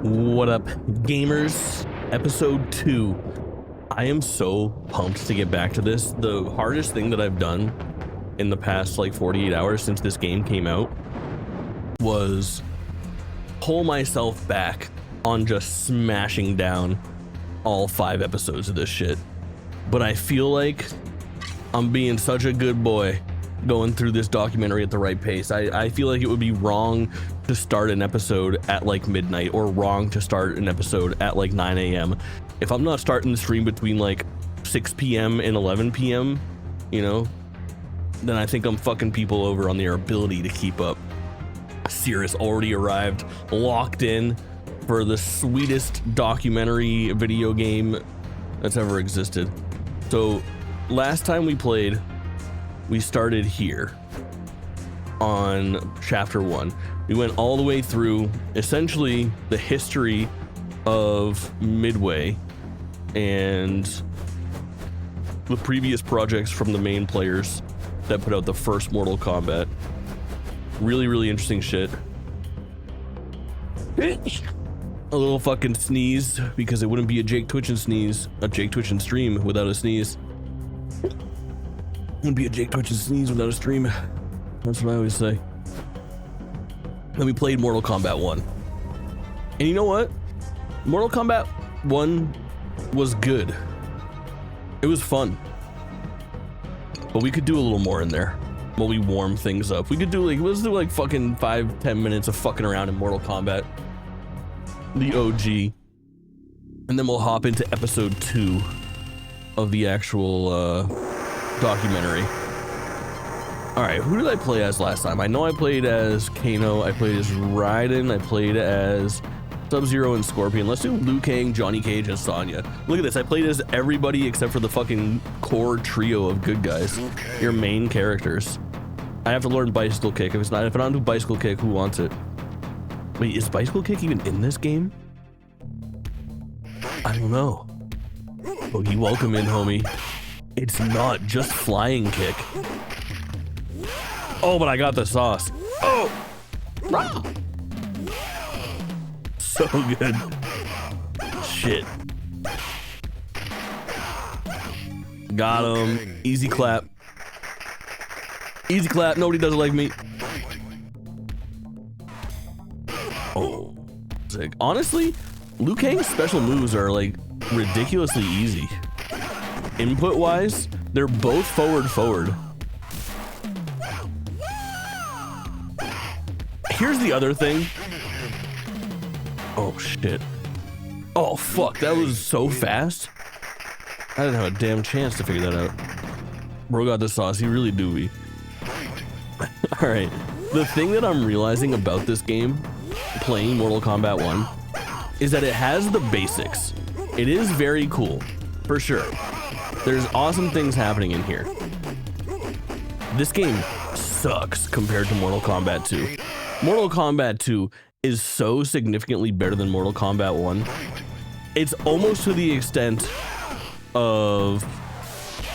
What up, gamers? Episode 2. I am so pumped to get back to this. The hardest thing that I've done in the past like 48 hours since this game came out was pull myself back on just smashing down all 5 episodes of this shit. But I feel like I'm being such a good boy going through this documentary at the right pace. I feel like it would be wrong to start an episode at like midnight or wrong to start an episode at like 9 a.m. If I'm not starting the stream between like 6 p.m. and 11 p.m., you know, then I think I'm fucking people over on their ability to keep up. Cirrus already arrived, locked in for the sweetest documentary video game that's ever existed. So last time we played, we started here on chapter 1. We went all the way through essentially the history of Midway and the previous projects from the main players that put out the first Mortal Kombat. Really interesting shit. A little fucking sneeze because it wouldn't be a Jake Twitchin sneeze, a Jake Twitchin stream without a sneeze. Wouldn't be a Jake Twitchin sneeze without a stream. That's what I always say. Then we played Mortal Kombat 1. And you know what? Mortal Kombat 1 was good. It was fun. But we could do a little more in there while we warm things up. We could do like, let's do like fucking 5-10 minutes of fucking around in Mortal Kombat, the OG. And then we'll hop into episode 2 of the actual documentary. All right, who did I play as last time? I know I played as Kano, I played as Raiden, I played as Sub-Zero and Scorpion. Let's do Liu Kang, Johnny Cage, and Sonya. Look at this, I played as everybody except for the fucking core trio of good guys. Your main characters. I have to learn Bicycle Kick. If I don't do Bicycle Kick, who wants it? Wait, is Bicycle Kick even in this game? I don't know. Boogie, welcome in, homie. It's not just Flying Kick. Oh, but I got the sauce. Oh! So good. Shit. Got him. Easy clap. Easy clap. Nobody does it like me. Oh. Sick. Honestly, Liu Kang's special moves are like ridiculously easy. Input wise, they're both forward. Here's the other thing. Oh shit. Oh fuck, that was so fast. I didn't have a damn chance to figure that out. Bro got the sauce, he really do be. Alright, the thing that I'm realizing about this game, playing Mortal Kombat 1, is that it has the basics. It is very cool, for sure. There's awesome things happening in here. This game sucks compared to Mortal Kombat 2. Mortal Kombat 2 is so significantly better than Mortal Kombat 1. It's almost to the extent of...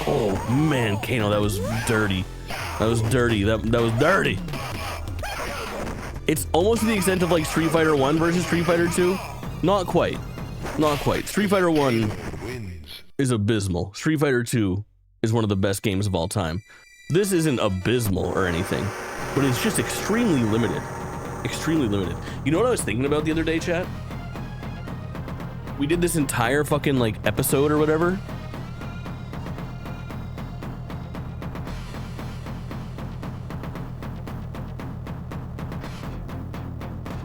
Oh man, Kano, that was dirty. That was dirty. That was dirty. It's almost to the extent of like Street Fighter 1 versus Street Fighter 2. Not quite. Not quite. Street Fighter 1 is abysmal. Street Fighter 2 is one of the best games of all time. This isn't abysmal or anything, but it's just extremely limited. Extremely limited. You know what I was thinking about the other day, chat? We did this entire fucking like episode or whatever.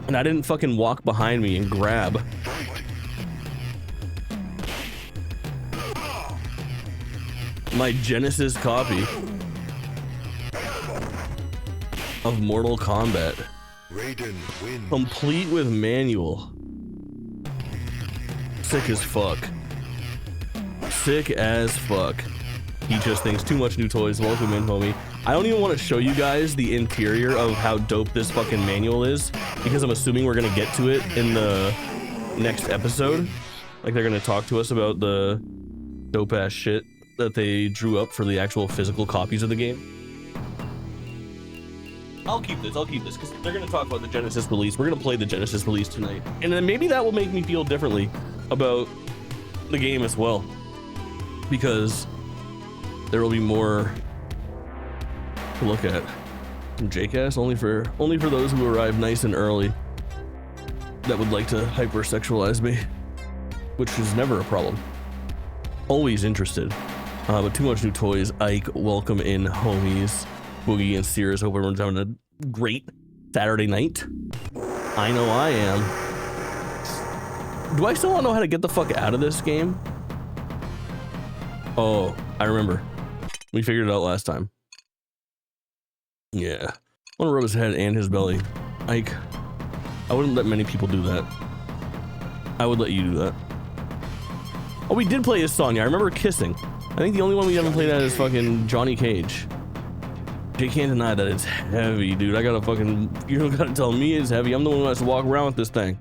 And I didn't fucking walk behind me and grab. My Genesis copy of Mortal Kombat. Raiden wins. Complete with manual. Sick as fuck. Sick as fuck. He just thinks too much new toys. Welcome in, homie. I don't even want to show you guys the interior of how dope this fucking manual is, because I'm assuming we're gonna get to it in the next episode. Like they're gonna talk to us about the dope ass shit that they drew up for the actual physical copies of the game. I'll keep this because they're gonna talk about the Genesis release. We're gonna play the Genesis release tonight, and then maybe that will make me feel differently about the game as well, because there will be more to look at. JCast only for those who arrive nice and early that would like to hypersexualize me, which is never a problem. Always interested. But too much new toys. Ike, welcome in, homies. Boogie and Sears, hope everyone's having a great Saturday night. I know I am. Do I still not know how to get the fuck out of this game? Oh, I remember. We figured it out last time. Yeah. I want to rub his head and his belly. Ike, I wouldn't let many people do that. I would let you do that. Oh, we did play his song. Yeah, I remember Kissing. I think the only one we haven't played at is fucking Johnny Cage. Jay can't deny that it's heavy, dude. I gotta fucking... You don't gotta tell me it's heavy. I'm the one who has to walk around with this thing.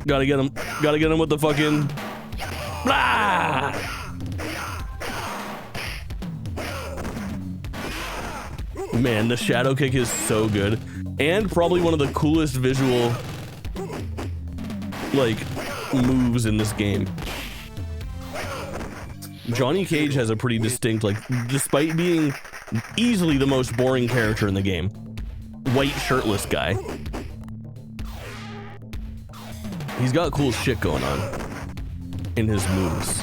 Gotta get him. Gotta get him with the fucking... Blah! Man, the shadow kick is so good, and probably one of the coolest visual like moves in this game. Johnny Cage has a pretty distinct, like, despite being easily the most boring character in the game, white shirtless guy, he's got cool shit going on in his moves.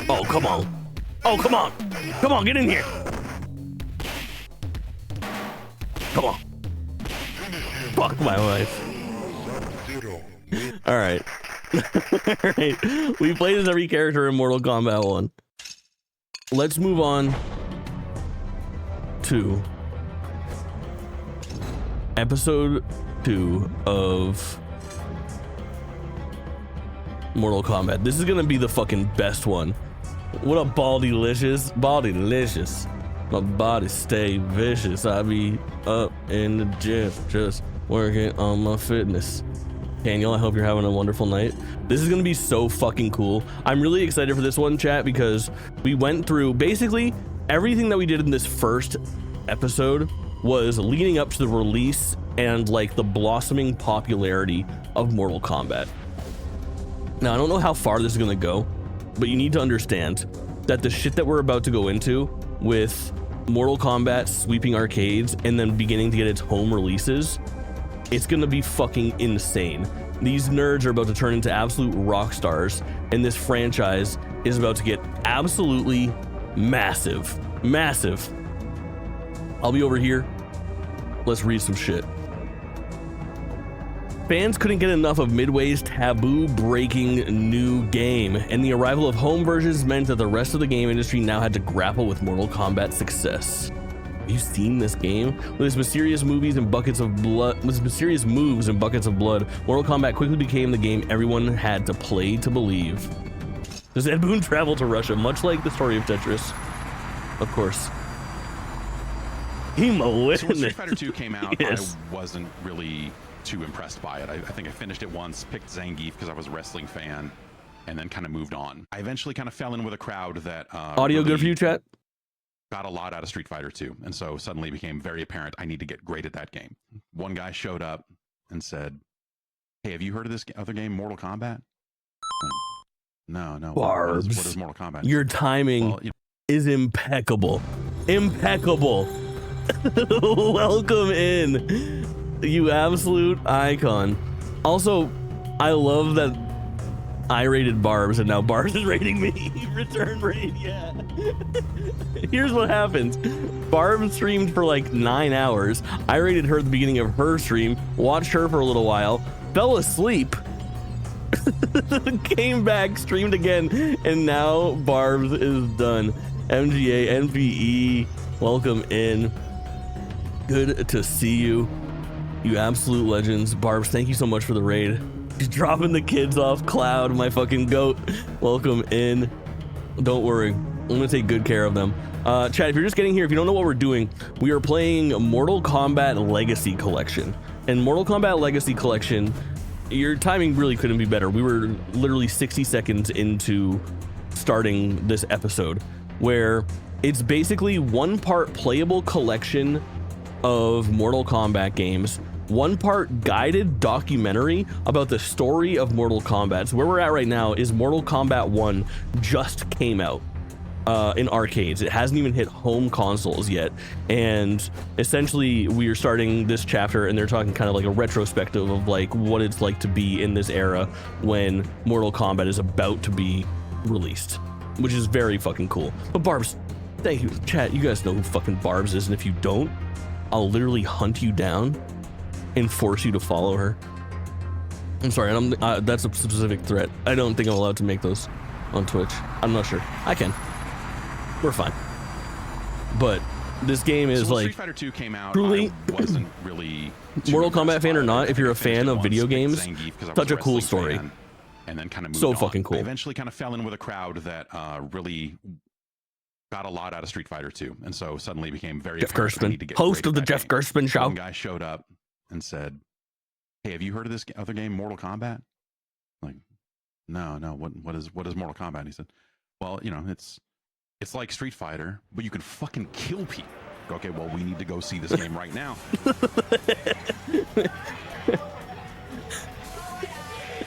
Oh, come on. Oh, come on. Come on, get in here. Come on. Fuck my life. All right. All right. We played as every character in Mortal Kombat 1. Let's move on to episode 2 of Mortal Kombat. This is gonna be the fucking best one. What a baldy-licious. Baldy-licious. My body stay vicious. I be up in the gym just working on my fitness. Daniel, I hope you're having a wonderful night. This is gonna be so fucking cool. I'm really excited for this one, chat, because we went through basically everything that we did in this first episode was leading up to the release and like the blossoming popularity of Mortal Kombat. Now, I don't know how far this is gonna go, but you need to understand that the shit that we're about to go into with Mortal Kombat sweeping arcades and then beginning to get its home releases, it's gonna be fucking insane. These nerds are about to turn into absolute rock stars, and this franchise is about to get absolutely massive. Massive. I'll be over here. Let's read some shit. Fans couldn't get enough of Midway's taboo-breaking new game, and the arrival of home versions meant that the rest of the game industry now had to grapple with Mortal Kombat's success. Have you seen this game? With its mysterious movies and buckets of blood, Mortal Kombat quickly became the game everyone had to play to believe. Does Ed Boon travel to Russia, much like the story of Tetris? Of course. So when Street Fighter 2 came out, yes. I wasn't really too impressed by it. I think I finished it once, picked Zangief because I was a wrestling fan, and then kind of moved on. I eventually kind of fell in with a crowd that audio really good for you, chat? Got a lot out of Street Fighter 2, and so suddenly became very apparent I need to get great at that game. One guy showed up and said, "Hey, have you heard of this other game, Mortal Kombat?" No. Barbs. What is Mortal Kombat? Your timing is impeccable. Impeccable. Welcome in, you absolute icon. Also, I love that I rated Barbs and now Barbs is rating me. Return raid, yeah. Here's what happens. Barb streamed for like 9 hours. I rated her at the beginning of her stream, watched her for a little while, fell asleep, came back, streamed again, and now Barbs is done. MGA, NPE, welcome in. Good to see you. You absolute legends. Barbs, thank you so much for the raid. Just dropping the kids off. Cloud, my fucking goat. Welcome in. Don't worry. I'm going to take good care of them. Chat, if you're just getting here, if you don't know what we're doing, we are playing Mortal Kombat Legacy Collection. And Mortal Kombat Legacy Collection, your timing really couldn't be better. We were literally 60 seconds into starting this episode, where it's basically one part playable collection of Mortal Kombat games, one part guided documentary about the story of Mortal Kombat. So where we're at right now is Mortal Kombat 1 just came out in arcades. It hasn't even hit home consoles yet, and essentially we are starting this chapter, and they're talking kind of like a retrospective of like what it's like to be in this era when Mortal Kombat is about to be released, which is very fucking cool. But Barbs, thank you, chat. You guys know who fucking Barbs is, and if you don't, I'll literally hunt you down and force you to follow her. I'm sorry, that's a specific threat. I don't think I'm allowed to make those on Twitch. I'm not sure. I can. We're fine. But this game is like, Street Fighter 2 came out, truly, I wasn't really Mortal Kombat fan or not, if you're a fan of video games, such a cool story. And then kind of moved so on. fucking cool. I eventually kind of fell in with a crowd that really got a lot out of Street Fighter 2, and so suddenly became very Jeff apparent I need to Gerstmann, get host of the great at that Jeff game. Gerstmann show. One guy showed up and said, "Hey, have you heard of this other game, Mortal Kombat?" I'm like, no. What is Mortal Kombat? And he said, "Well, you know, it's like Street Fighter, but you can fucking kill people." Okay, well, we need to go see this game right now.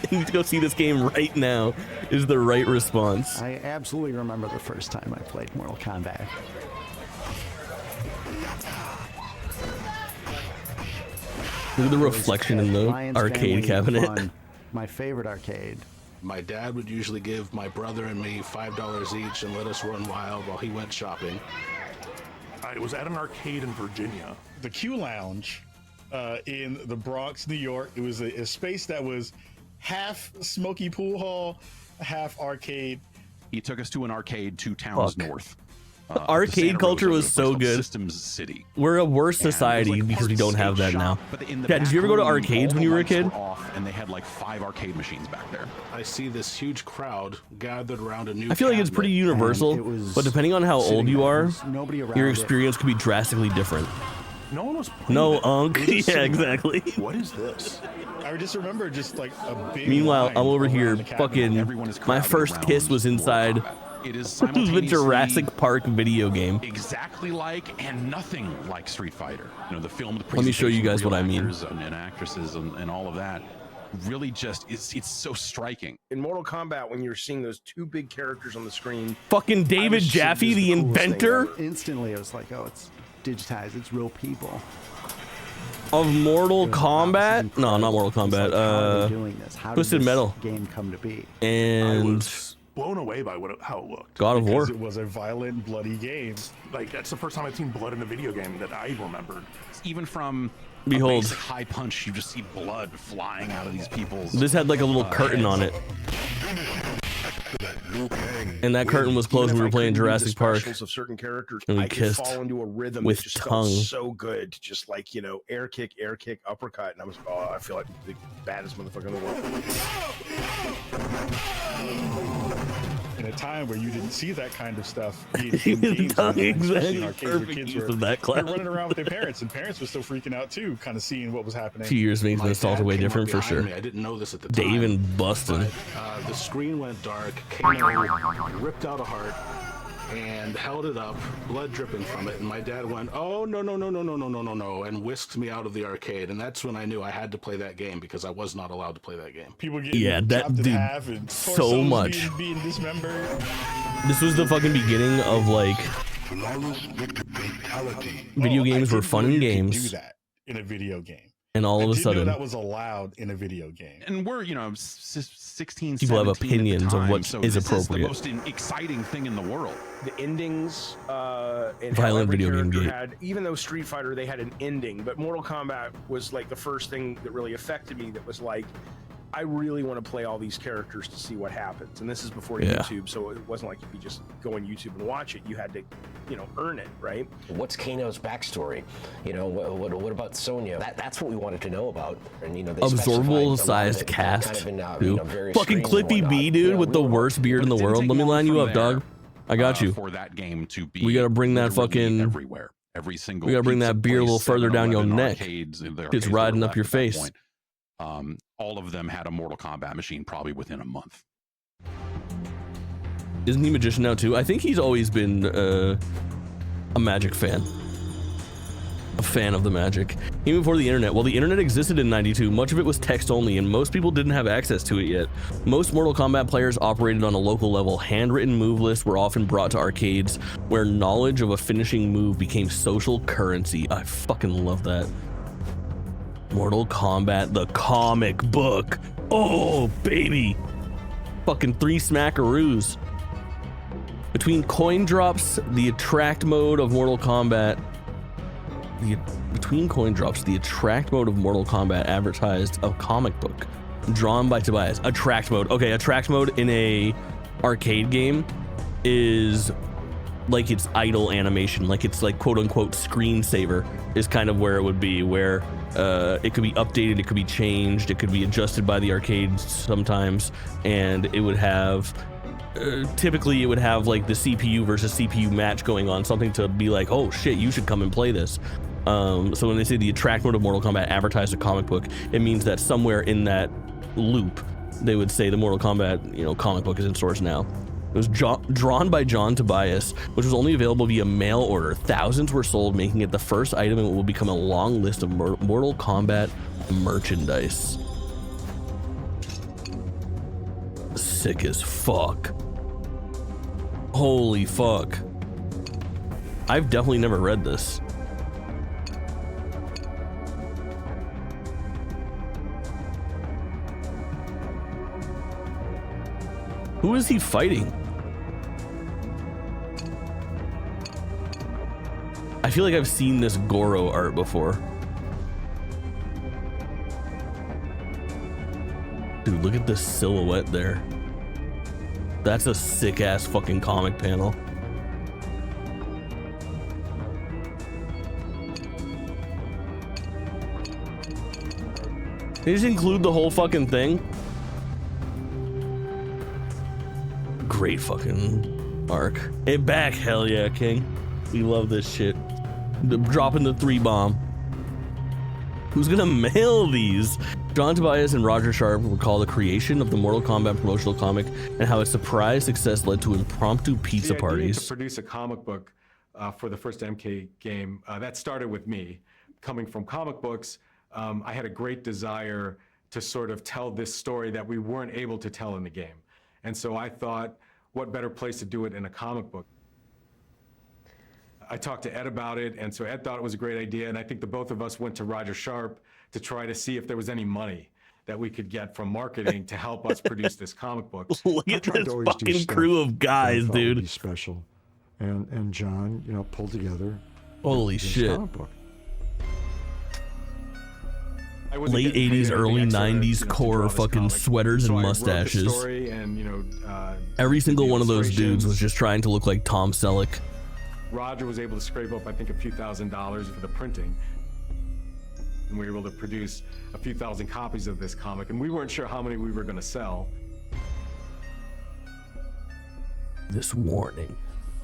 You need to go see this game right now is the right response. I absolutely remember the first time I played Mortal Kombat. Look at the reflection in the arcade cabinet. My favorite arcade. My dad would usually give my brother and me $5 each and let us run wild while he went shopping. I was at an arcade in Virginia. The Q Lounge in the Bronx, New York. It was a space that was half smoky pool hall, half arcade. He took us to an arcade 2 towns north. Arcade culture was so good. Systems City. We're a worse society because we don't have that now. Yeah, did you ever go to arcades when you were a kid? And they had like 5 arcade machines back there. I see this huge crowd gathered around a new I feel like it's pretty universal, but depending on how old you are, your experience could be drastically different. No one was playing No, it. Unk. It was Yeah, just so like, exactly. What is this? I just remember just like a big Meanwhile, line I'm over around here the cabinet. fucking, Everyone is my crowded first around kiss was Mortal inside Kombat. It is the simultaneously Jurassic Park video game. exactly like and nothing like Street Fighter. You know, the filmed Let me show you presentation guys of what I real mean. actors and actresses and all of that really just it's so striking. In Mortal Kombat, when you're seeing those 2 big characters on the screen, Fucking David Jaffe, the inventor Instantly, I was like, oh, it's digitized. It's real people. of Mortal Kombat. No, not Mortal It's like, how are they Kombat. doing this? How did Twisted this Metal. game come to be? I And was blown away by how it looked. God of War. Because it was a violent, bloody game. Like, that's the first time I've seen blood in a video game that I remembered. Even from Behold. a basic high punch, you just see blood flying out of these people's. this had like a little curtain on it. And that curtain was closed when we were playing Jurassic Park. Of certain characters, And we I could kissed fall into a rhythm with that just tongue. felt so good, just like, you know, air kick, uppercut, and I was, I feel like the baddest motherfucker in the world. In a time where you didn't see that kind of stuff in His games, tongue, especially in exactly. arcades where Perfect kids use were, of that they were clown. running around with their parents, and parents were still freaking out too, kind of seeing what was happening. 2 years makes My nostalgia dad way came up different for behind sure. me. I didn't know this at the Dave time. and Bustin'. But, the screen went dark. Kano ripped out a heart and held it up, blood dripping from it. And my dad went, "Oh no, and whisked me out of the arcade. And that's when I knew I had to play that game because I was not allowed to play that game. People getting Yeah, that chopped in dude, half and so torsos much. being dismembered. This was the fucking beginning of like video games were fun in Do games, that in a video game. and all I of a didn't know sudden that was allowed in a video game. And we're, you know, 16, People have 17 at the opinions of time, what so is this appropriate. Is the most exciting thing in the world. The endings, and Violent how every video game character game. had, even though Street Fighter, they had an ending, but Mortal Kombat was like the first thing that really affected me that was like, I really want to play all these characters to see what happens. And this is before Yeah. YouTube, so it wasn't like you could just go on YouTube and watch it. You had to, you know, earn it, right? What's Kano's backstory? You know, what about Sonya? That's what we wanted to know about. And you know, they specified a lot Absorbable of sized it, cast. kind of in, Dude. you know, various Fucking streams and Clippy whatnot. B, dude, Yeah, with we the were- worst beard in the But it didn't world. take Let me long line you from up, dog. I got you. For that game to be, We gotta bring that literally fucking- everywhere. Every single. we gotta bring pizza that beer a little place, further down your 7-Eleven, neck. arcades, the It's arcades that riding were up left your at that face. point, all of them had a Mortal Kombat machine probably within a month. Isn't he magician now too? I think he's always been a Magic fan. A fan of the Magic. Even before the internet. Well, the internet existed in 92. Much of it was text only, and most people didn't have access to it yet. Most Mortal Kombat players operated on a local level. Handwritten move lists were often brought to arcades, where knowledge of a finishing move became social currency. I fucking love that. Mortal Kombat, the comic book. Oh, baby. Fucking 3 smackaroos. Between coin drops, the attract mode of Mortal Kombat, between coin drops, the attract mode of Mortal Kombat advertised a comic book drawn by Tobias. Attract mode. Okay, attract mode in a arcade game is like it's idle animation, like it's like quote unquote screensaver is kind of where it would be, where it could be updated, it could be changed, it could be adjusted by the arcades sometimes, and it would have typically it would have like the CPU versus CPU match going on, something to be like, oh shit, you should come and play this. So when they say the attract mode of Mortal Kombat advertised a comic book, it means that somewhere in that loop they would say the Mortal Kombat, you know, comic book is in stores now. It was drawn by John Tobias, which was only available via mail order. Thousands were sold, making it the first item and will become a long list of Mortal Kombat merchandise. Sick as fuck. Holy fuck. I've definitely never read this. Who is he fighting? I feel like I've seen this Goro art before. Dude, look at this silhouette there. That's a sick ass fucking comic panel. They just include the whole fucking thing. Great fucking arc. It back, hell yeah, King. We love this shit. Dropping the 3 bomb. Who's gonna mail these? John Tobias and Roger Sharp recall the creation of the Mortal Kombat promotional comic and how its surprise success led to impromptu pizza parties. To produce a comic book for the first MK game, that started with me. Coming from comic books, I had a great desire to sort of tell this story that we weren't able to tell in the game. And so I thought, what better place to do it in a comic book? I talked to Ed about it, and so Ed thought it was a great idea, and I think the both of us went to Roger Sharp to try to see if there was any money that we could get from marketing to help us produce this comic book. Look at this fucking crew of guys, dude. Special, and John, you know, pulled together. Holy shit! Comic book. Late 80s, early 90s core fucking sweaters and mustaches. Every single one of those dudes was just trying to look like Tom Selleck. Roger was able to scrape up, I think, a few $1,000s for the printing. And we were able to produce a few thousand copies of this comic, and we weren't sure how many we were going to sell. This warning.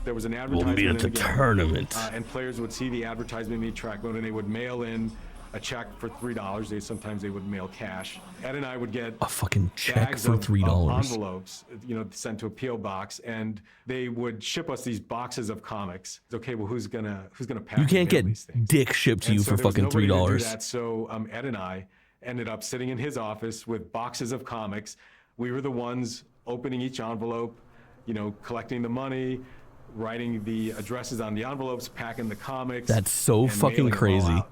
There was an advertisement will be at the tournament. And players would see the advertisement in the track mode, and they would mail in a check for $3. Sometimes they would mail cash. Ed and I would get a fucking check for $3. Envelopes, you know, sent to a PO box, and they would ship us these boxes of comics. Okay, well, who's gonna pack? You can't get dick shipped to you for fucking $3. So Ed and I ended up sitting in his office with boxes of comics. We were the ones opening each envelope, you know, collecting the money, writing the addresses on the envelopes, packing the comics. That's so fucking crazy.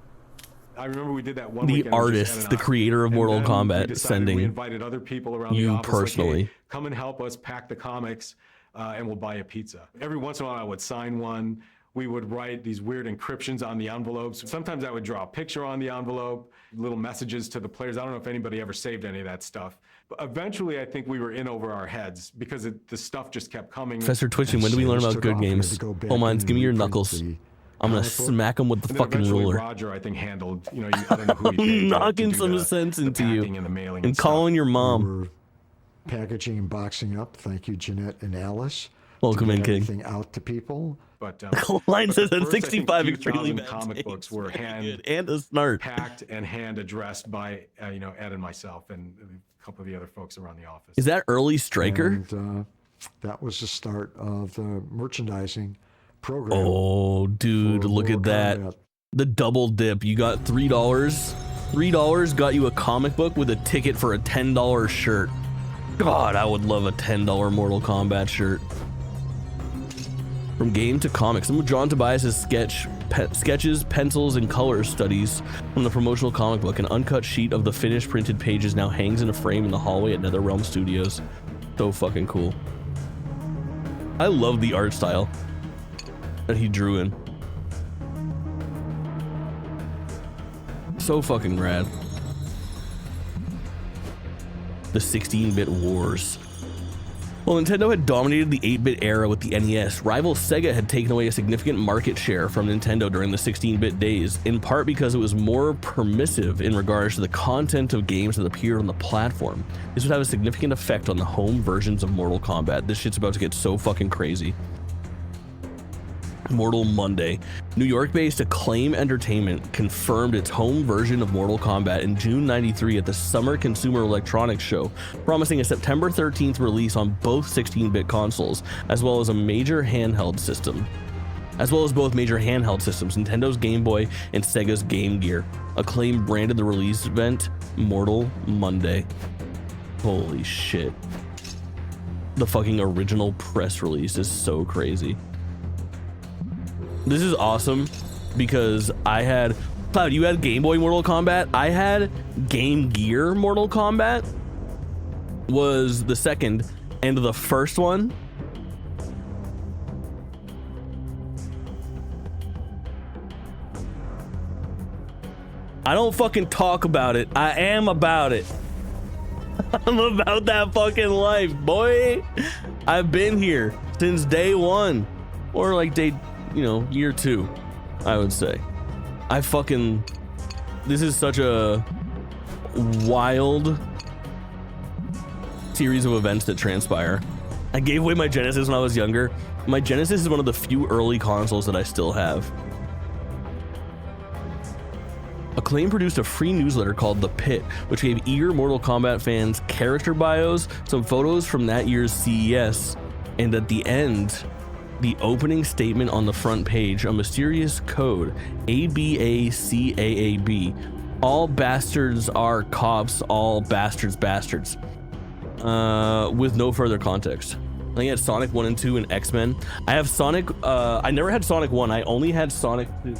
I remember we did that one the weekend. Artist, the creator of Mortal Kombat, sending we invited other people around you the office, personally. like, hey, come and help us pack the comics, and we'll buy a pizza. Every once in a while, I would sign one. We would write these weird encryptions on the envelopes. Sometimes I would draw a picture on the envelope, little messages to the players. I don't know if anybody ever saved any of that stuff. But eventually, I think we were in over our heads because the stuff just kept coming. Professor Twitching, when do we learn about good games? Oh, mines, give me your knuckles. I'm gonna smack him with the fucking ruler. Roger, I think, handled, you know, I don't know who he did, knocking some sense into you and calling your mom. We're packaging and boxing up. Thank you, Jeanette and Alice. Welcome in, King. Everything out to people. But line says that 65 extremely bad comic books were hand and a snart packed and hand addressed by you know, Ed and myself and a couple of the other folks around the office. Is that early Striker? And, that was the start of the merchandising program. Oh, dude, for look at Mortal that. Kombat. The double dip. You got $3. $3 got you a comic book with a ticket for a $10 shirt. God, I would love a $10 Mortal Kombat shirt. From game to comics, some of John Tobias's sketches, pencils, and color studies from the promotional comic book. An uncut sheet of the finished printed pages now hangs in a frame in the hallway at NetherRealm Studios. So fucking cool. I love the art style that he drew in. So fucking rad. The 16-bit wars. While Nintendo had dominated the 8-bit era with the NES, rival Sega had taken away a significant market share from Nintendo during the 16-bit days, in part because it was more permissive in regards to the content of games that appeared on the platform. This would have a significant effect on the home versions of Mortal Kombat. This shit's about to get so fucking crazy. Mortal Monday. New York-based Acclaim Entertainment confirmed its home version of Mortal Kombat in June '93 at the Summer Consumer Electronics Show, promising a September 13th release on both 16-bit consoles, as well as both major handheld systems, Nintendo's Game Boy and Sega's Game Gear. Acclaim branded the release event Mortal Monday. Holy shit. The fucking original press release is so crazy. This is awesome because I had, Cloud, you had Game Boy Mortal Kombat. I had Game Gear Mortal Kombat was the second, and the first one I don't fucking talk about it. I am about it. I'm about that fucking life, boy. I've been here since day one, or like year 2, I would say. This is such a wild series of events that transpire. I gave away my Genesis when I was younger. My Genesis is one of the few early consoles that I still have. Acclaim produced a free newsletter called The Pit, which gave eager Mortal Kombat fans character bios, some photos from that year's CES, and at the end, the opening statement on the front page, a mysterious code, ABACAAB. All bastards are cops, all bastards bastards. With no further context. I think I had Sonic 1 and 2 and X-Men. I have Sonic, I never had Sonic 1, I only had Sonic 2.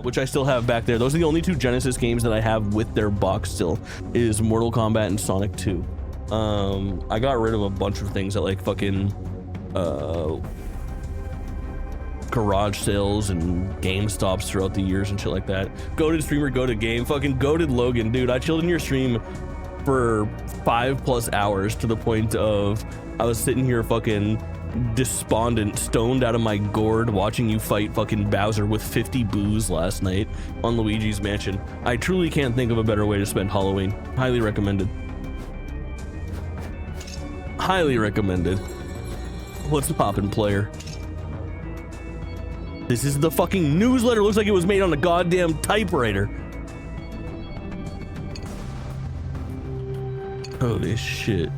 Which I still have back there. Those are the only 2 Genesis games that I have with their box still, is Mortal Kombat and Sonic 2. I got rid of a bunch of things at like fucking garage sales and GameStops throughout the years and shit like that. Goated streamer, goated game, fucking goated Logan, dude. I chilled in your stream for 5+ hours to the point of I was sitting here fucking despondent, stoned out of my gourd, watching you fight fucking Bowser with 50 boos last night on Luigi's Mansion. I truly can't think of a better way to spend Halloween. Highly recommended. Highly recommended. What's the poppin', player? This is the fucking newsletter. Looks like it was made on a goddamn typewriter. Holy shit.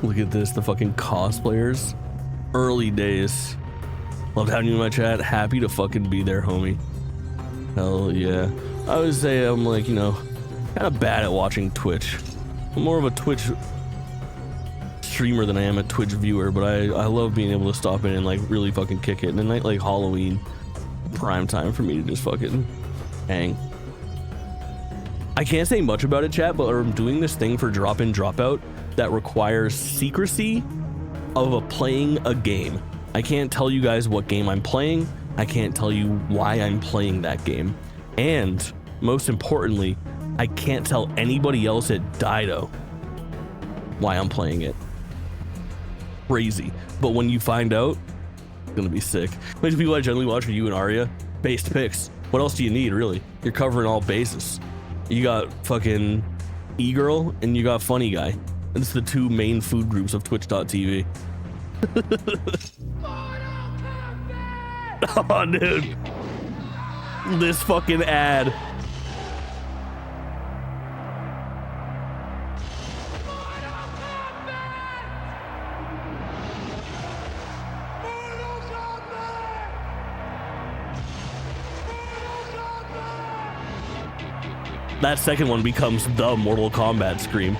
Look at this, the fucking cosplayers. Early days. Loved having you in my chat. Happy to fucking be there, homie. Hell yeah. I would say I'm like, kind of bad at watching Twitch. I'm more of a Twitch streamer than I am a Twitch viewer, but I love being able to stop in and like really fucking kick it. And a night like Halloween, prime time for me to just fucking hang. I can't say much about it, chat, but I'm doing this thing for drop in, drop out that requires secrecy of playing a game. I can't tell you guys what game I'm playing. I can't tell you why I'm playing that game. And most importantly, I can't tell anybody else at Dido why I'm playing it. Crazy. But when you find out, it's gonna be sick. Most people I generally watch are you and Arya. Based picks. What else do you need, really? You're covering all bases. You got fucking E-Girl and you got Funny Guy. It's the 2 main food groups of Twitch.tv. Oh, dude. This fucking ad. that second one becomes the Mortal Kombat scream.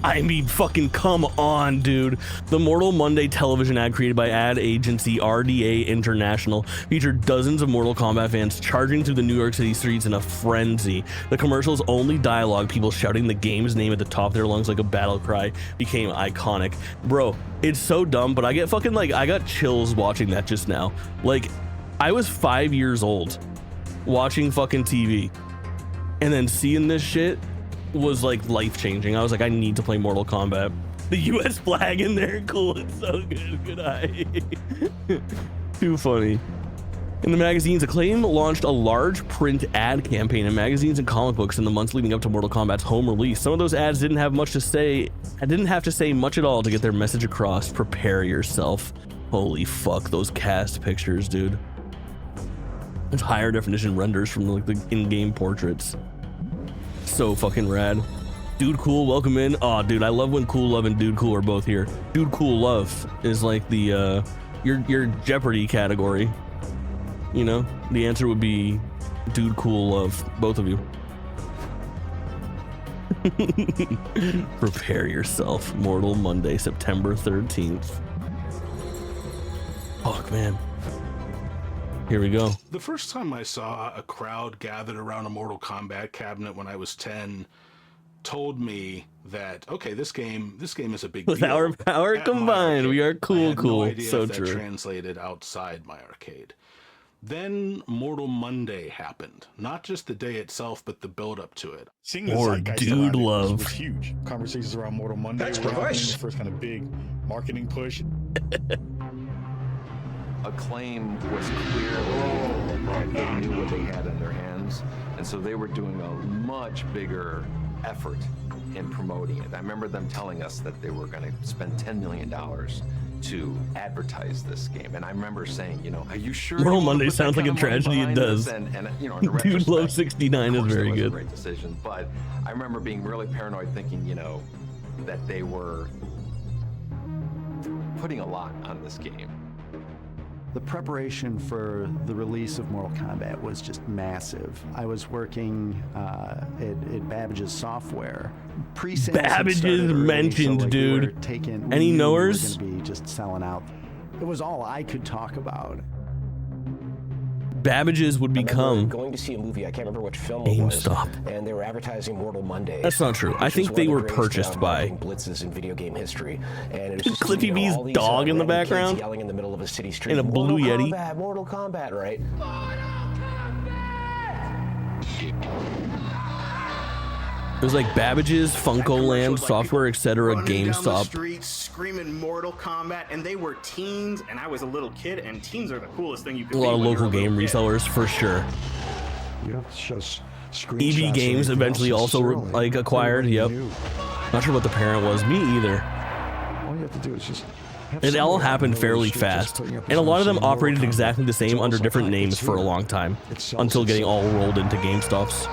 I mean, fucking come on, dude. The Mortal Monday television ad created by ad agency RDA International featured dozens of Mortal Kombat fans charging through the New York City streets in a frenzy. The commercial's only dialogue, people shouting the game's name at the top of their lungs like a battle cry, became iconic. Bro, it's so dumb, but I get fucking like, I got chills watching that just now. Like, I was 5 years old watching fucking TV, and then seeing this shit was like life-changing. I was like, I need to play Mortal Kombat. The US flag in there, cool. It's so good. Good eye. Too funny. In the magazines, Acclaim launched a large print ad campaign in magazines and comic books in the months leading up to Mortal Kombat's home release. Some of those ads didn't have much to say. I didn't have to say much at all to get their message across. Prepare yourself. Holy fuck, those cast pictures, dude. It's higher definition renders from like the in-game portraits. So fucking rad. Dude Cool, welcome in. Oh, dude, I love when Cool Love and Dude Cool are both here. Dude Cool Love is like the your Jeopardy category. You know, the answer would be Dude Cool Love, both of you. Prepare yourself. Mortal Monday, September 13th. Fuck, man. Here we go. The first time I saw a crowd gathered around a Mortal Kombat cabinet when I was 10 told me that, okay, this game is a big With deal. our power combined, we are I cool, had cool. no idea So if that true. translated outside my arcade. Then Mortal Monday happened. Not just the day itself, but the build up to it. Seeing the Or zeitgeist Dude around it Love. was huge. Conversations around Mortal Monday That's were happening, reverse. the first kind of big marketing push. Acclaim was clearly that they knew what they had in their hands, and so they were doing a much bigger effort in promoting it. I remember them telling us that they were going to spend $10 million to advertise this game, and I remember saying, you know, are you sure? Mortal you wanna Monday put that sounds like kind a of money tragedy. It behind this? does. And you know, in Dude retrospect, Love 69 of is course very it was good. a great decision, but I remember being really paranoid, thinking, you know, that they were putting a lot on this game. The preparation for the release of Mortal Kombat was just massive. I was working at Babbage's software. Pre-sales had Babbage's started early, mentioned, so, like, dude. We were taking, Any we knew knowers? We were going to be just selling out. It was all I could talk about. Babbage's would I remember become going to see a movie. I can't remember which film it was. GameStop. And they were advertising Mortal Monday. That's not true. I which think is one they of the were greatest purchased by groundbreaking blitzes in video game history. And it was just, Cliffy you know, B's all these, dog in the random kids background? yelling in the middle of a city street. In a blue Mortal Yeti? Kombat, Mortal Kombat, right? It was like Babbage's, Funko Land, Like Software, etc., running down the GameStop. street screaming Mortal Kombat, and they were teens, and I was a little kid, and teens are the coolest thing you could A be lot of when you're local a little game kid. resellers for sure. You have to show screenshots. EB or Games anything eventually else also necessarily. like acquired. Everybody Yep. knew. Not sure what the parent was. Me either. All you have to do is just. have It all somebody out happened in the middle of the fairly street just fast, putting up and a his lot own of them saying, Mortal operated Kombat. exactly the It's same under almost different like, names it's for a here. long time, It sells until getting itself. all rolled into GameStops.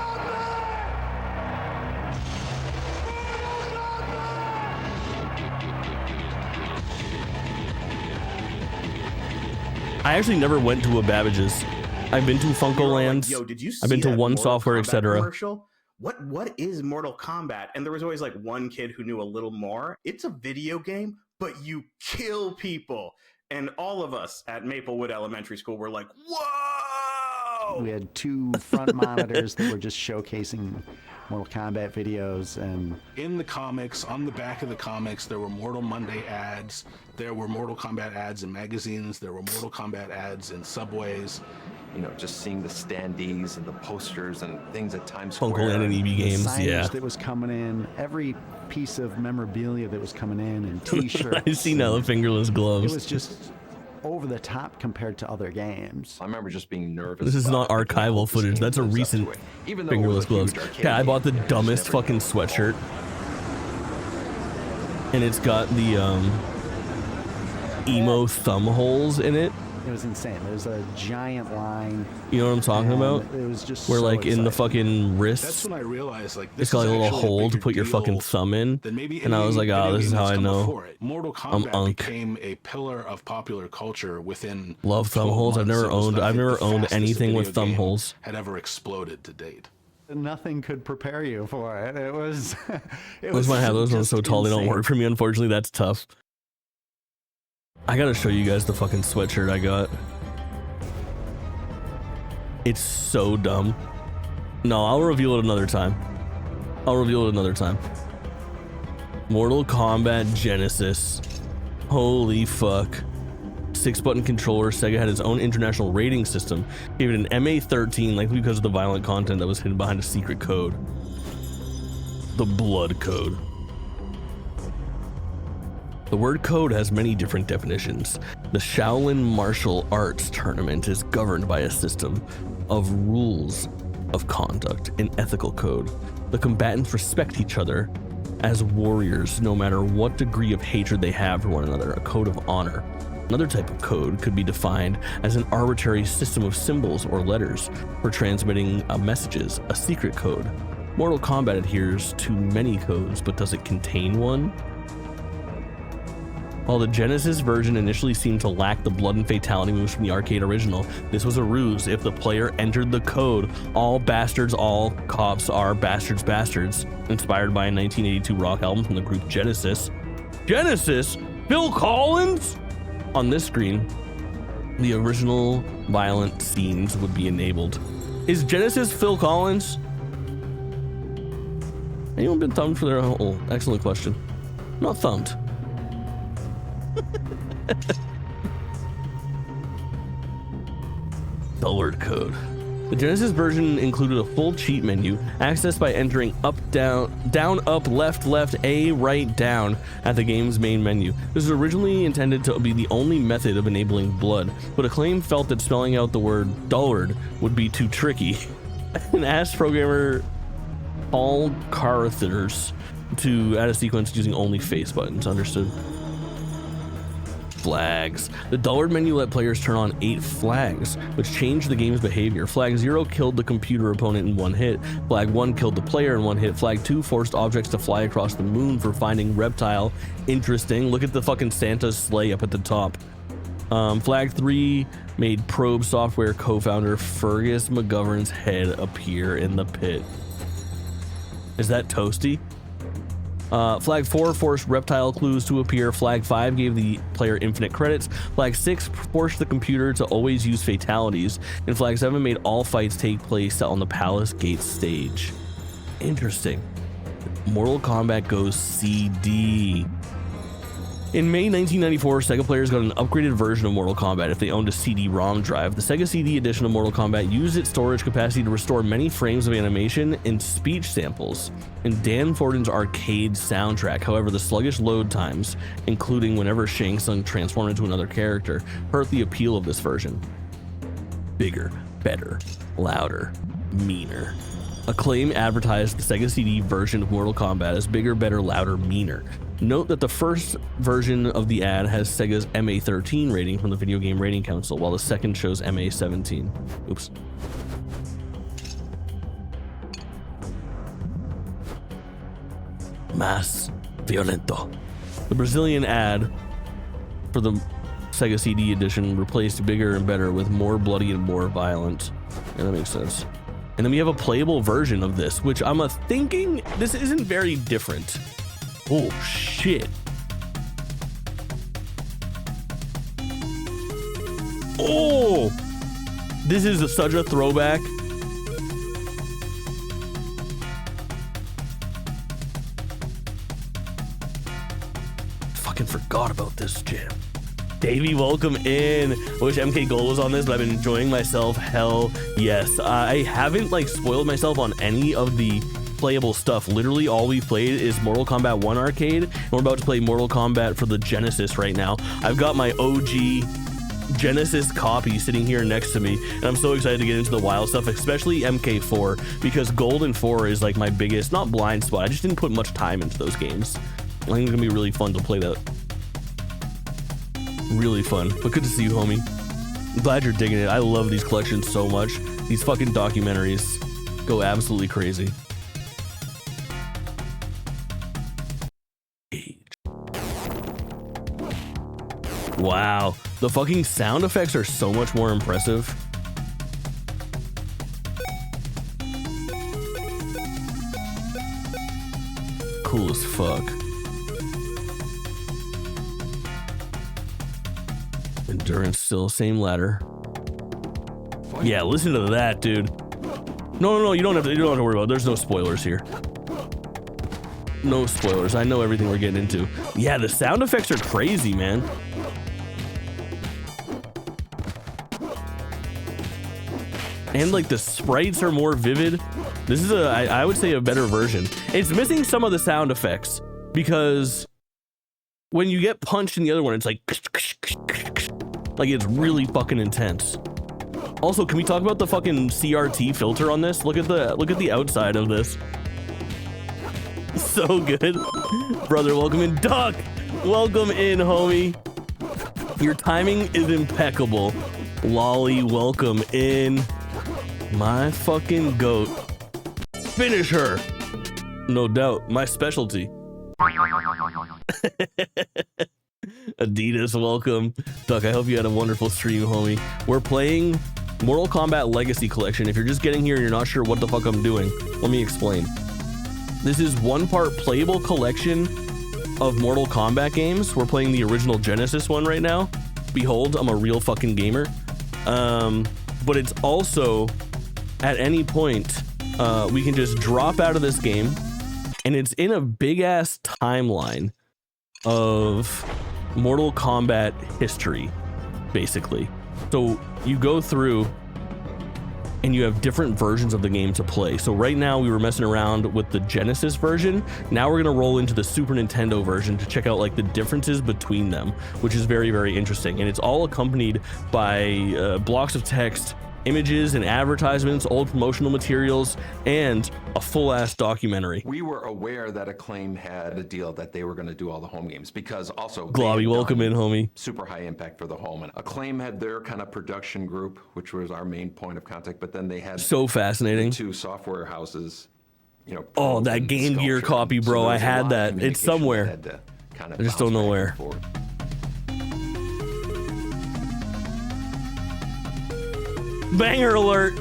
I actually never went to a Babbage's. I've been to They Funko were like, Lands. Yo, did you see I've been to that One Mortal Software, Kombat etc. commercial? What is Mortal Kombat? And there was always like one kid who knew a little more. It's a video game, but you kill people. And all of us at Maplewood Elementary School were like, whoa! We had two front monitors that were just showcasing Mortal Kombat videos, and In the comics, on the back of the comics, there were Mortal Monday ads. There were Mortal Kombat ads in magazines. There were Mortal Kombat ads in subways. You know, just seeing the standees and the posters and things at Times Funko Square. Land and EB Games, signage yeah. that was coming in, every piece of memorabilia that was coming in, and T-shirts. I see now the fingerless It gloves. was just over the top compared to other games. I remember just being nervous. This is about not thinking, I archival hope this footage. game That's a lives up recent to it. Even though it was fingerless a gloves. huge arcade Yeah, I bought the game, you dumbest just never fucking know. sweatshirt. And it's got the emo thumb holes in it. It was insane. There's a giant line. You know what I'm talking and about? It was just Where so like in the exciting. fucking That's wrists, when I realized like it's this got like is a little actually hole to bigger put your fucking deal thumb in. than maybe And I any was like, video oh, this is game how that's I come know. before it. Mortal I'm Kombat unk. became a pillar of popular culture within Love thumb 12 holes. I've months. never It was, owned. I I've think, never the owned fastest anything with video thumb game holes. had ever exploded to date. Nothing could prepare you for it. It was. It Those might have those ones just so tall they don't insane. work for me. Unfortunately, that's tough. I gotta show you guys the fucking sweatshirt I got. It's so dumb. No, I'll reveal it another time. I'll reveal it another time. Mortal Kombat Genesis. Holy fuck. 6-button controller. Sega had its own international rating system. Gave it an MA13, likely because of the violent content that was hidden behind a secret code. The blood code. The word code has many different definitions. The Shaolin Martial Arts Tournament is governed by a system of rules of conduct, an ethical code. The combatants respect each other as warriors, no matter what degree of hatred they have for one another, a code of honor. Another type of code could be defined as an arbitrary system of symbols or letters for transmitting messages, a secret code. Mortal Kombat adheres to many codes, but does it contain one? While the Genesis version initially seemed to lack the blood and fatality moves from the arcade original, this was a ruse. If the player entered the code, all bastards, all cops are bastards, bastards, inspired by a 1982 rock album from the group Genesis. Genesis? Phil Collins? On this screen, the original violent scenes would be enabled. Is Genesis Phil Collins? Anyone been thumbed for their... Oh, excellent question. Not thumbed. Dullard code. The Genesis version included a full cheat menu, accessed by entering up, down, down, up, left, left, A, right, down at the game's main menu. This was originally intended to be the only method of enabling blood, but Acclaim felt that spelling out the word Dullard would be too tricky and asked programmer Paul Carruthers to add a sequence using only face buttons. Understood. Flags. The Dullard menu let players turn on 8 flags, which changed the game's behavior. Flag 0 killed the computer opponent in 1 hit. Flag 1 killed the player in 1 hit. Flag 2 forced objects to fly across the moon for finding reptile interesting. Look at the fucking Santa's sleigh up at the top. Flag 3 made Probe Software co-founder Fergus McGovern's head appear in the pit. Is that Toasty? Flag 4 forced reptile clues to appear. Flag 5 gave the player infinite credits. Flag 6 forced the computer to always use fatalities. And Flag 7 made all fights take place on the Palace Gate stage. Interesting. Mortal Kombat goes CD. In May 1994, Sega players got an upgraded version of Mortal Kombat if they owned a CD-ROM drive. The Sega CD edition of Mortal Kombat used its storage capacity to restore many frames of animation and speech samples in Dan Forden's arcade soundtrack. However, the sluggish load times, including whenever Shang Tsung transformed into another character, hurt the appeal of this version. Bigger, better, louder, meaner. Acclaim advertised the Sega CD version of Mortal Kombat as bigger, better, louder, meaner. Note that the first version of the ad has Sega's MA13 rating from the Video Game Rating Council, while the second shows MA17. Oops. Más violento. The Brazilian ad for the Sega CD edition replaced bigger and better with more bloody and more violent. Yeah, that makes sense. And then we have a playable version of this, which I'm thinking this isn't very different. Oh shit. Oh, this is such a throwback. Fucking forgot about this jam. Davey, welcome in. I wish MK Gold was on this, but I've been enjoying myself. Hell yes. I haven't like spoiled myself on any of the playable stuff. Literally all we've played is Mortal Kombat 1 arcade, and we're about to play Mortal Kombat for the Genesis right now. I've got my OG Genesis copy sitting here next to me, and I'm so excited to get into the wild stuff, especially MK4, because Golden 4 is like my biggest, not blind spot, I just didn't put much time into those games. I think it's gonna be really fun to play that. Really fun, but good to see you, homie. I'm glad you're digging it. I love these collections so much. These fucking documentaries go absolutely crazy. Wow, the fucking sound effects are so much more impressive. Cool as fuck. Endurance still same ladder. Yeah, listen to that, dude. No, you don't have to worry about it. There's no spoilers here. No spoilers. I know everything we're getting into. Yeah, the sound effects are crazy, man. And like the sprites are more vivid. This is I would say a better version. It's missing some of the sound effects because when you get punched in the other one, it's like it's really fucking intense. Also, can we talk about the fucking CRT filter on this? Look at the outside of this. So good. Brother, welcome in. Duck, welcome in, homie. Your timing is impeccable. Lolly, welcome in. My fucking goat. Finish her. No doubt. My specialty. Adidas, welcome. Duck, I hope you had a wonderful stream, homie. We're playing Mortal Kombat Legacy Collection. If you're just getting here and you're not sure what the fuck I'm doing, let me explain. This is one part playable collection of Mortal Kombat games. We're playing the original Genesis one right now. Behold, I'm a real fucking gamer. But it's also, at any point, we can just drop out of this game, and it's in a big ass timeline of Mortal Kombat history, basically. So you go through and you have different versions of the game to play. So right now we were messing around with the Genesis version. Now we're gonna roll into the Super Nintendo version to check out like the differences between them, which is very, very interesting. And it's all accompanied by blocks of text, images and advertisements, old promotional materials, and a full-ass documentary. We were aware that Acclaim had a deal that they were going to do all the home games because also Globby, welcome in, homie. Super high impact for the home, and Acclaim had their kind of production group, which was our main point of contact. But then they had so fascinating the two software houses. You know, oh, that Game Gear copy, bro. I had that. It's somewhere. Kind of I just don't know where. Banger alert!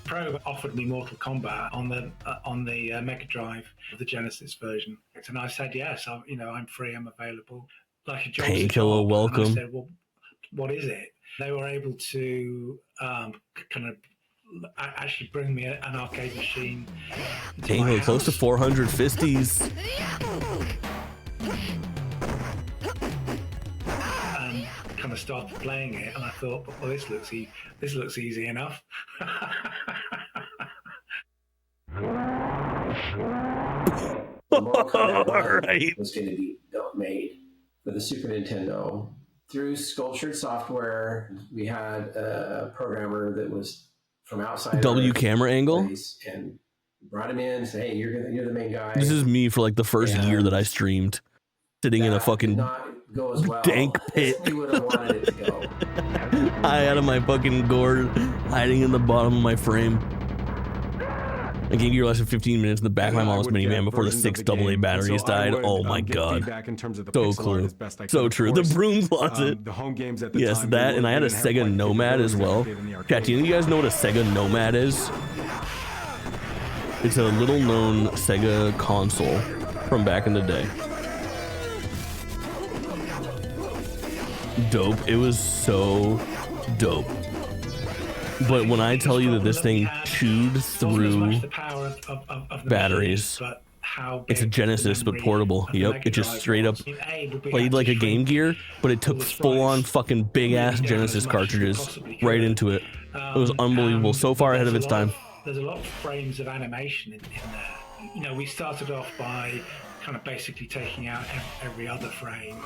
Pro offered me Mortal Kombat on the Mega Drive of the Genesis version, and I said yes. I'm free. I'm available. Like a job. Painkiller, welcome. And I said, well, what is it? They were able to kind of actually bring me an arcade machine. Painkiller, close to 400 fisties. Kind of started playing it, and I thought, well, this looks easy enough. Mortal Kombat 1 right. was going to be made for the Super Nintendo through Sculptured Software. We had a programmer that was from outside W camera angle, and brought him in. Say, hey, you're the main guy. This is me for like the first year that I streamed, sitting in a fucking go as well dank pit. as we would have wanted it to go. High out of my fucking gourd, hiding in the bottom of my frame. I gave you less than 15 minutes in the back of my mom's minivan before the 6 AA batteries died. Oh my god. In terms of the so cool. So true. The broom closet. The home games at the yes, time, that, and I had a Sega Nomad as well. Chat, do you guys know what a Sega Nomad is? It's a little known Sega console from back in the day. Dope. It was so dope. But when I tell you that this thing chewed through batteries, it's a Genesis but portable. Yep, it just straight up played like a Game Gear, but it took full-on fucking big-ass Genesis cartridges right into it. It was unbelievable. So far ahead of its time. There's a lot of frames of animation in there. You know, we started off by kind of basically taking out every other frame.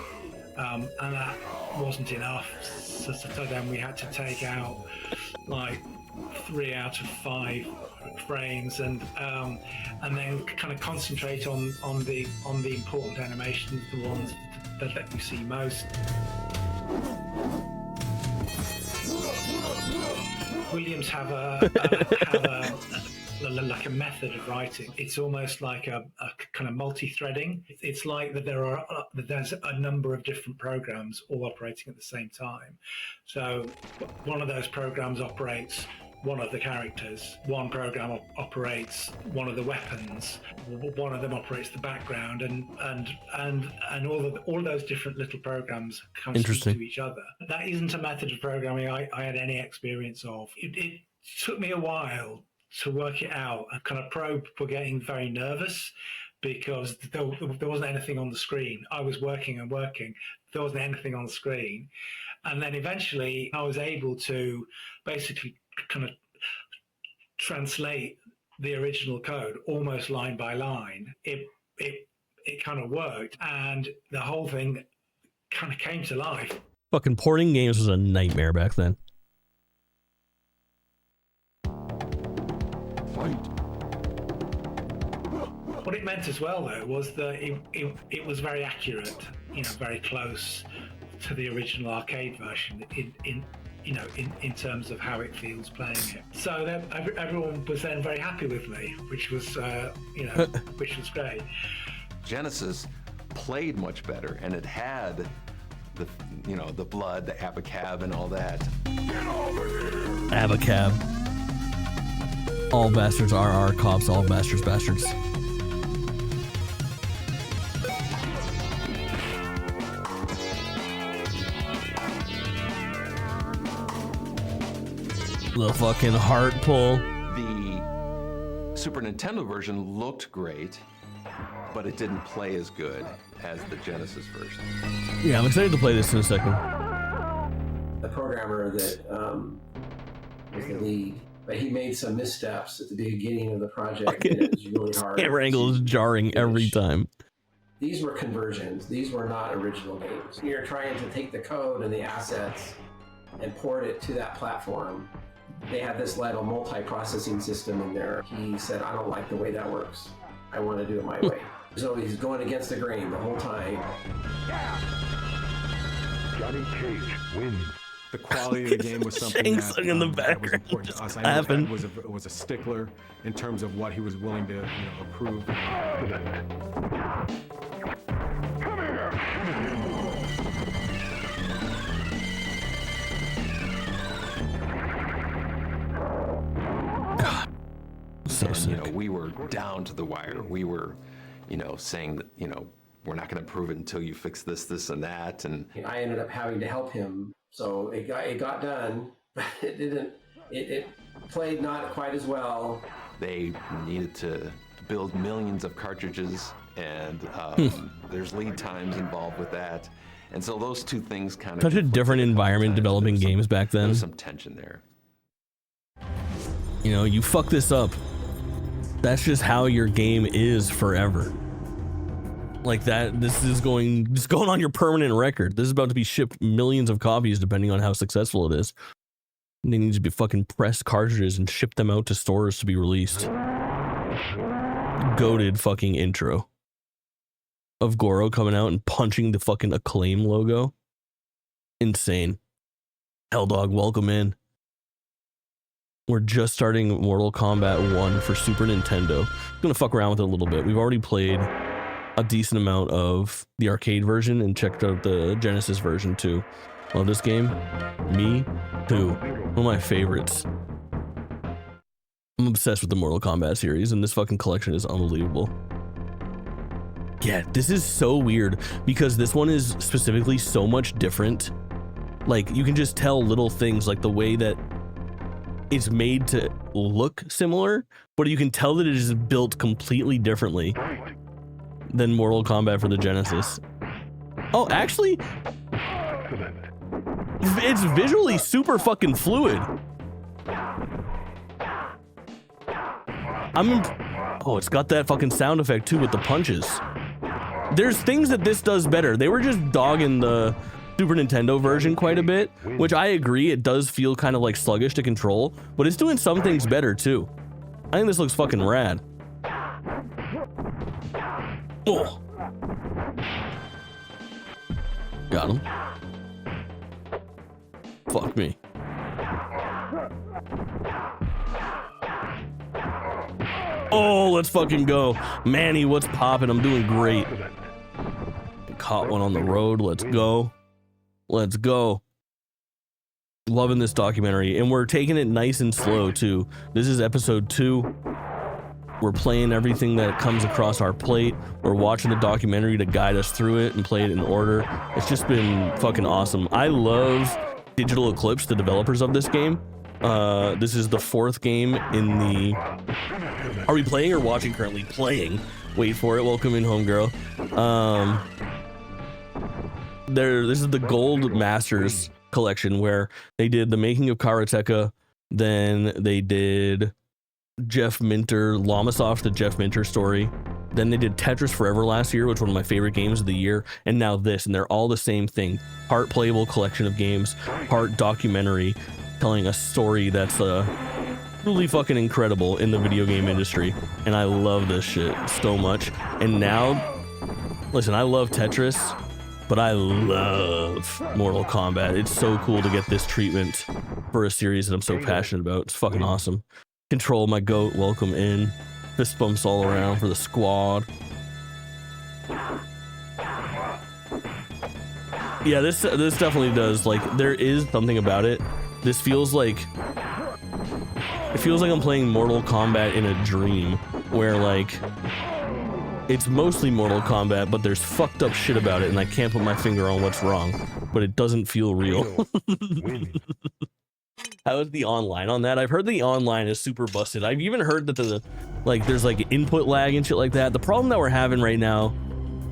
And that wasn't enough, so then we had to take out like 3 out of 5 frames, and then kind of concentrate on the important animations, the ones that you see most. Williams have like a method of writing. It's almost like a kind of multi-threading. It's like that there's a number of different programs all operating at the same time. So one of those programs operates one of the characters, one program operates one of the weapons, one of them operates the background, and all of those different little programs kind of speak to each other. That isn't a method of programming I had any experience of. It took me a while to work it out. A kind of pro were getting very nervous because there wasn't anything on the screen. I was working and working. There wasn't anything on the screen. And then eventually I was able to basically kind of translate the original code almost line by line. It kind of worked, and the whole thing kind of came to life. Fucking porting games was a nightmare back then. What it meant as well, though, was that it was very accurate, very close to the original arcade version in terms of how it feels playing it. So everyone was then very happy with me, which was which was great. Genesis played much better, and it had the blood, the abacab, and all that. Abacab. All bastards are cops. All bastards bastards. The fucking heart pull. The Super Nintendo version looked great, but it didn't play as good as the Genesis version. Yeah, I'm excited to play this in a second. The programmer that was the lead, but he made some missteps at the beginning of the project, and it was really hard. Camera angle is jarring every time. These were conversions. These were not original games. You're trying to take the code and the assets and port it to that platform. They had this little multi-processing system in there. He said, I don't like the way that works. I want to do it my way. So he's going against the grain the whole time. Johnny Cage wins. The quality of the game was something that, in the that was background important to us. I know Ed was a stickler in terms of what he was willing to approve. So sick. We were down to the wire. We were, saying that, we're not going to prove it until you fix this, and that. And I ended up having to help him. So it got done, but it played not quite as well. They needed to build millions of cartridges, and there's lead times involved with that. And so those two things kind of... Such a different environment developing games back then. There's some tension there. You fuck this up. That's just how your game is forever. Like that, this is going on your permanent record. This is about to be shipped millions of copies depending on how successful it is. And they need to be fucking pressed cartridges and ship them out to stores to be released. Goated fucking intro of Goro coming out and punching the fucking Acclaim logo. Insane. Helldog, welcome in. We're just starting Mortal Kombat 1 for Super Nintendo. I'm gonna fuck around with it a little bit. We've already played a decent amount of the arcade version and checked out the Genesis version too. Love this game. Me too. One of my favorites. I'm obsessed with the Mortal Kombat series, and this fucking collection is unbelievable. Yeah, this is so weird because this one is specifically so much different. Like, you can just tell little things, like the way that it's made to look similar, but you can tell that it is built completely differently than Mortal Kombat for the Genesis. Oh, actually, it's visually super fucking fluid. Oh, it's got that fucking sound effect too with the punches. There's things that this does better. They were just dogging the Super Nintendo version quite a bit, which I agree, it does feel kind of like sluggish to control, but it's doing some things better too. I think this looks fucking rad. Oh. Got him. fuck me. Oh, let's fucking go. Manny, what's poppin'? I'm doing great. Caught one on the road. Let's go. Let's go. Loving this documentary. And we're taking it nice and slow, too. This is episode 2. We're playing everything that comes across our plate. We're watching the documentary to guide us through it and play it in order. It's just been fucking awesome. I love Digital Eclipse, the developers of this game. This is the 4th game in the... Are we playing or watching currently? Playing. Wait for it. Welcome in, homegirl. This is the Gold Masters collection where they did the making of Karateka, then they did Jeff Minter, Lamasoft, the Jeff Minter story. Then they did Tetris Forever last year, which was one of my favorite games of the year, and now this, and they're all the same thing. Part playable collection of games, part documentary, telling a story that's really fucking incredible in the video game industry, and I love this shit so much. And now, listen, I love Tetris, but I love Mortal Kombat. It's so cool to get this treatment for a series that I'm so passionate about. It's fucking awesome. Control, my goat, welcome in. Fist bumps all around for the squad. Yeah, this definitely does, like, there is something about it. This feels like, it feels like I'm playing Mortal Kombat in a dream, where, like, it's mostly Mortal Kombat, but there's fucked up shit about it, and I can't put my finger on what's wrong, but it doesn't feel real. How is the online on that? I've heard the online is super busted. I've even heard that there's like input lag and shit like that. The problem that we're having right now,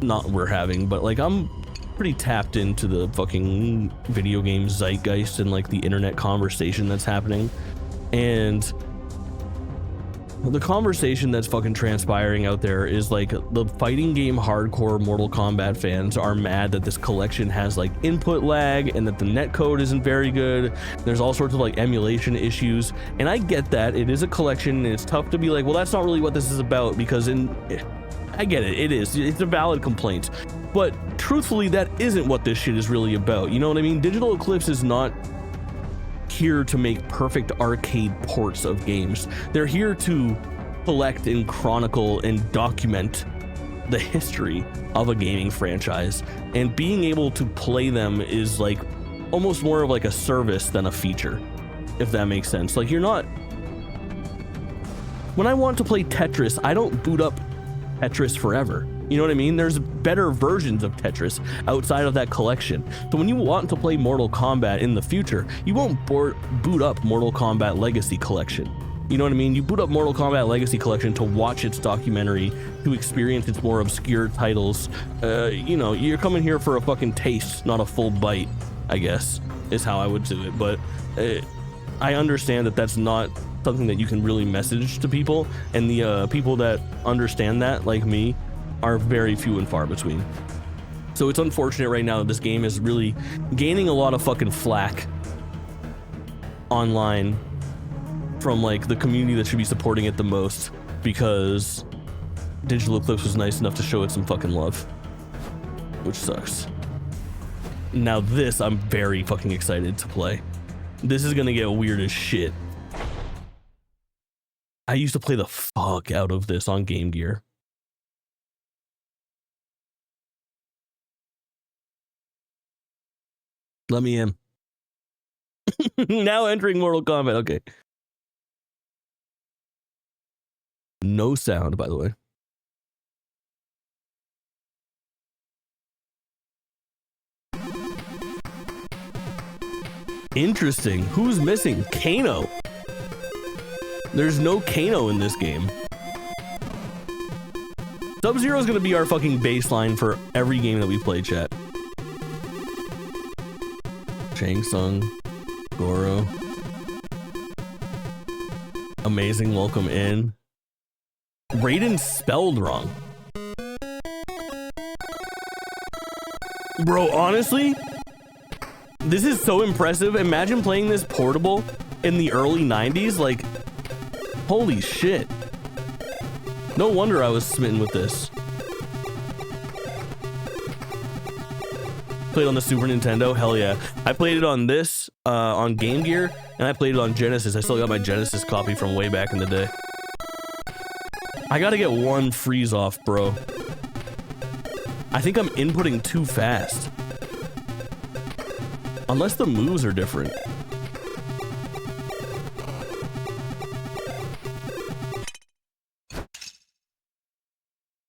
but like I'm pretty tapped into the fucking video game zeitgeist and like the internet conversation that's happening. And the conversation that's fucking transpiring out there is like the fighting game hardcore Mortal Kombat fans are mad that this collection has like input lag and that the netcode isn't very good. There's all sorts of like emulation issues, and I get that it is a collection and it's tough to be like, well, that's not really what this is about, because I get it, it's a valid complaint, but truthfully that isn't what this shit is really about. You know what I mean? Digital Eclipse is not here to make perfect arcade ports of games. They're here to collect and chronicle and document the history of a gaming franchise, and being able to play them is like almost more of like a service than a feature, if that makes sense. Like, you're not, when I want to play Tetris, I don't boot up Tetris Forever. You know what I mean? There's better versions of Tetris outside of that collection. So when you want to play Mortal Kombat in the future, you won't boot up Mortal Kombat Legacy Collection. You know what I mean? You boot up Mortal Kombat Legacy Collection to watch its documentary, to experience its more obscure titles. You know, you're coming here for a fucking taste, not a full bite, I guess, is how I would do it. But I understand that that's not something that you can really message to people, and the people that understand that, like me, are very few and far between. So it's unfortunate right now that this game is really gaining a lot of fucking flack online from like the community that should be supporting it the most, because Digital Eclipse was nice enough to show it some fucking love, which sucks. Now this, I'm very fucking excited to play. This is gonna get weird as shit. I used to play the fuck out of this on Game Gear. Let me in. Now entering Mortal Kombat. Okay. No sound, by the way. Interesting. Who's missing? Kano. There's no Kano in this game. Sub-Zero is going to be our fucking baseline for every game that we play, chat. Shang Tsung, Goro. Amazing, welcome in. Raiden spelled wrong. Bro, honestly, this is so impressive. Imagine playing this portable in the early 90s. Like, holy shit. No wonder I was smitten with this. Played on the Super Nintendo. Hell yeah. I played it on this, on Game Gear, and I played it on Genesis. I still got my Genesis copy from way back in the day. I gotta get one freeze off, bro. I think I'm inputting too fast. Unless the moves are different.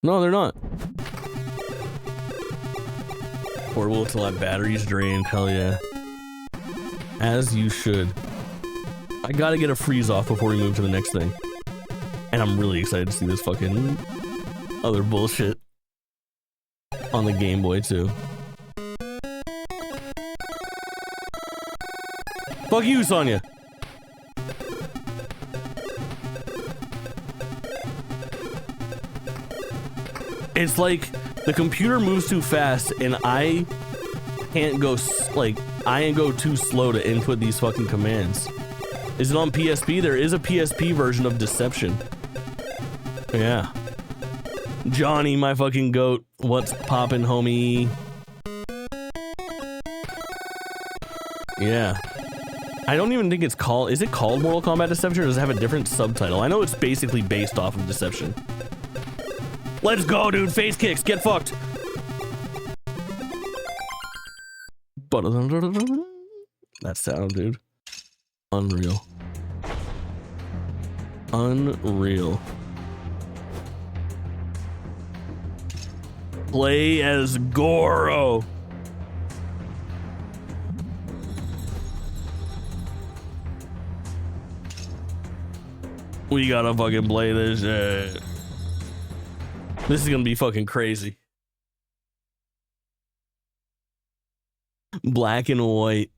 No, they're not. Portable till that battery's drained. Hell yeah. As you should. I gotta get a freeze off before we move to the next thing. And I'm really excited to see this fucking other bullshit on the Game Boy too. Fuck you, Sonya. It's like the computer moves too fast and I can't go, I go too slow to input these fucking commands. Is it on PSP? There is a PSP version of Deception. Yeah. Johnny, my fucking goat. What's poppin', homie? Yeah. I don't even think it's called... Is it called Mortal Kombat Deception, or does it have a different subtitle? I know it's basically based off of Deception. Let's go, dude. Face kicks. Get fucked. That sound, dude. Unreal. Unreal. Play as Goro. We gotta fucking play this shit. This is gonna be fucking crazy. Black and white.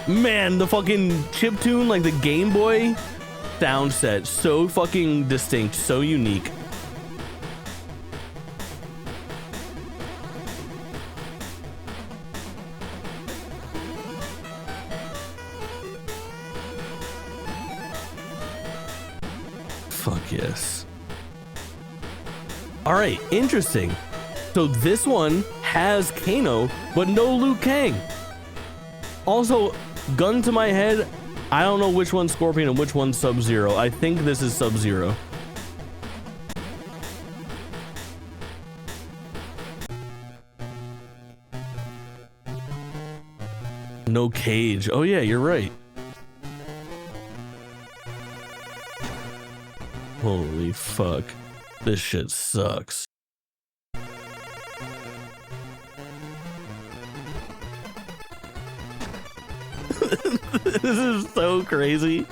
Man, the fucking chiptune, like the Game Boy sound set, so fucking distinct, so unique. Fuck yes. All right, interesting. So this one has Kano, but no Liu Kang. Also, gun to my head, I don't know which one's Scorpion and which one's Sub-Zero. I think this is Sub-Zero. No Cage. Oh yeah, you're right. Holy fuck. This shit sucks. This is so crazy.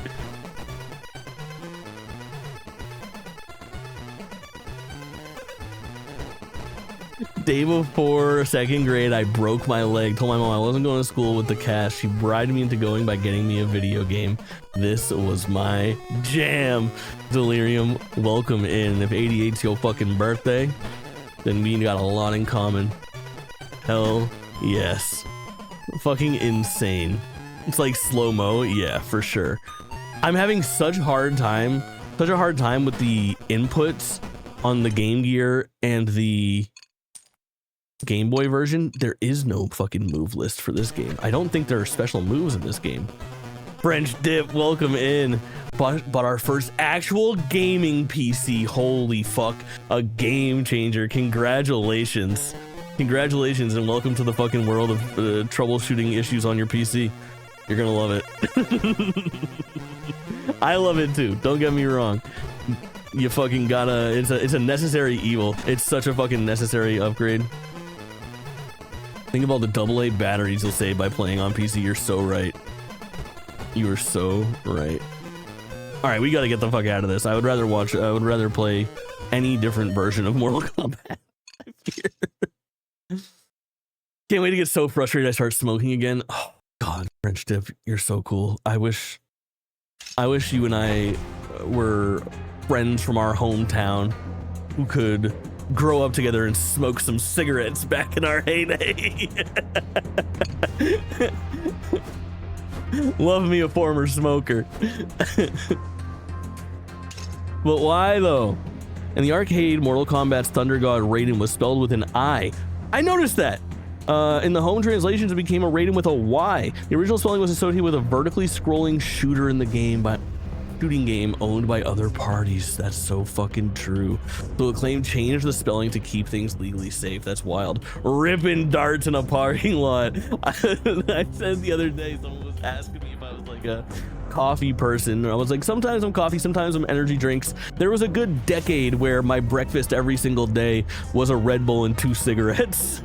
Day before second grade, I broke my leg. Told my mom I wasn't going to school with the cash. She bribed me into going by getting me a video game. This was my jam. Delirium, welcome in. If 88's your fucking birthday, then we got a lot in common. Hell yes. Fucking insane. It's like slow-mo, yeah, for sure. I'm having such a hard time with the inputs on the Game Gear and the Game Boy version. There is no fucking move list for this game. I don't think there are special moves in this game. French Dip, welcome in. But our first actual gaming PC, holy fuck, a game changer. Congratulations. Congratulations and welcome to the fucking world of troubleshooting issues on your PC. You're gonna love it. I love it too, don't get me wrong. You fucking gotta, it's a necessary evil. It's such a fucking necessary upgrade. Think of all the AA batteries you'll save by playing on PC. You're so right. You are so right. All right, we gotta get the fuck out of this. I would rather play any different version of Mortal Kombat. I fear. Can't wait to get so frustrated I start smoking again. Oh God, French Dip, you're so cool. I wish you and I were friends from our hometown who could grow up together and smoke some cigarettes back in our heyday. Love me a former smoker. But why though? In the arcade, Mortal Kombat's Thunder God Raiden was spelled with an I. I noticed that. In the home translations, it became a Raiden with a Y. The original spelling was associated with a vertically scrolling shooter in the game shooting game owned by other parties. That's so fucking true. So Acclaim changed the spelling to keep things legally safe. That's wild. Ripping darts in a parking lot. I said the other day, someone was asking me if I was like a coffee person. I was like, sometimes I'm coffee, sometimes I'm energy drinks. There was a good decade where my breakfast every single day was a Red Bull and 2 cigarettes.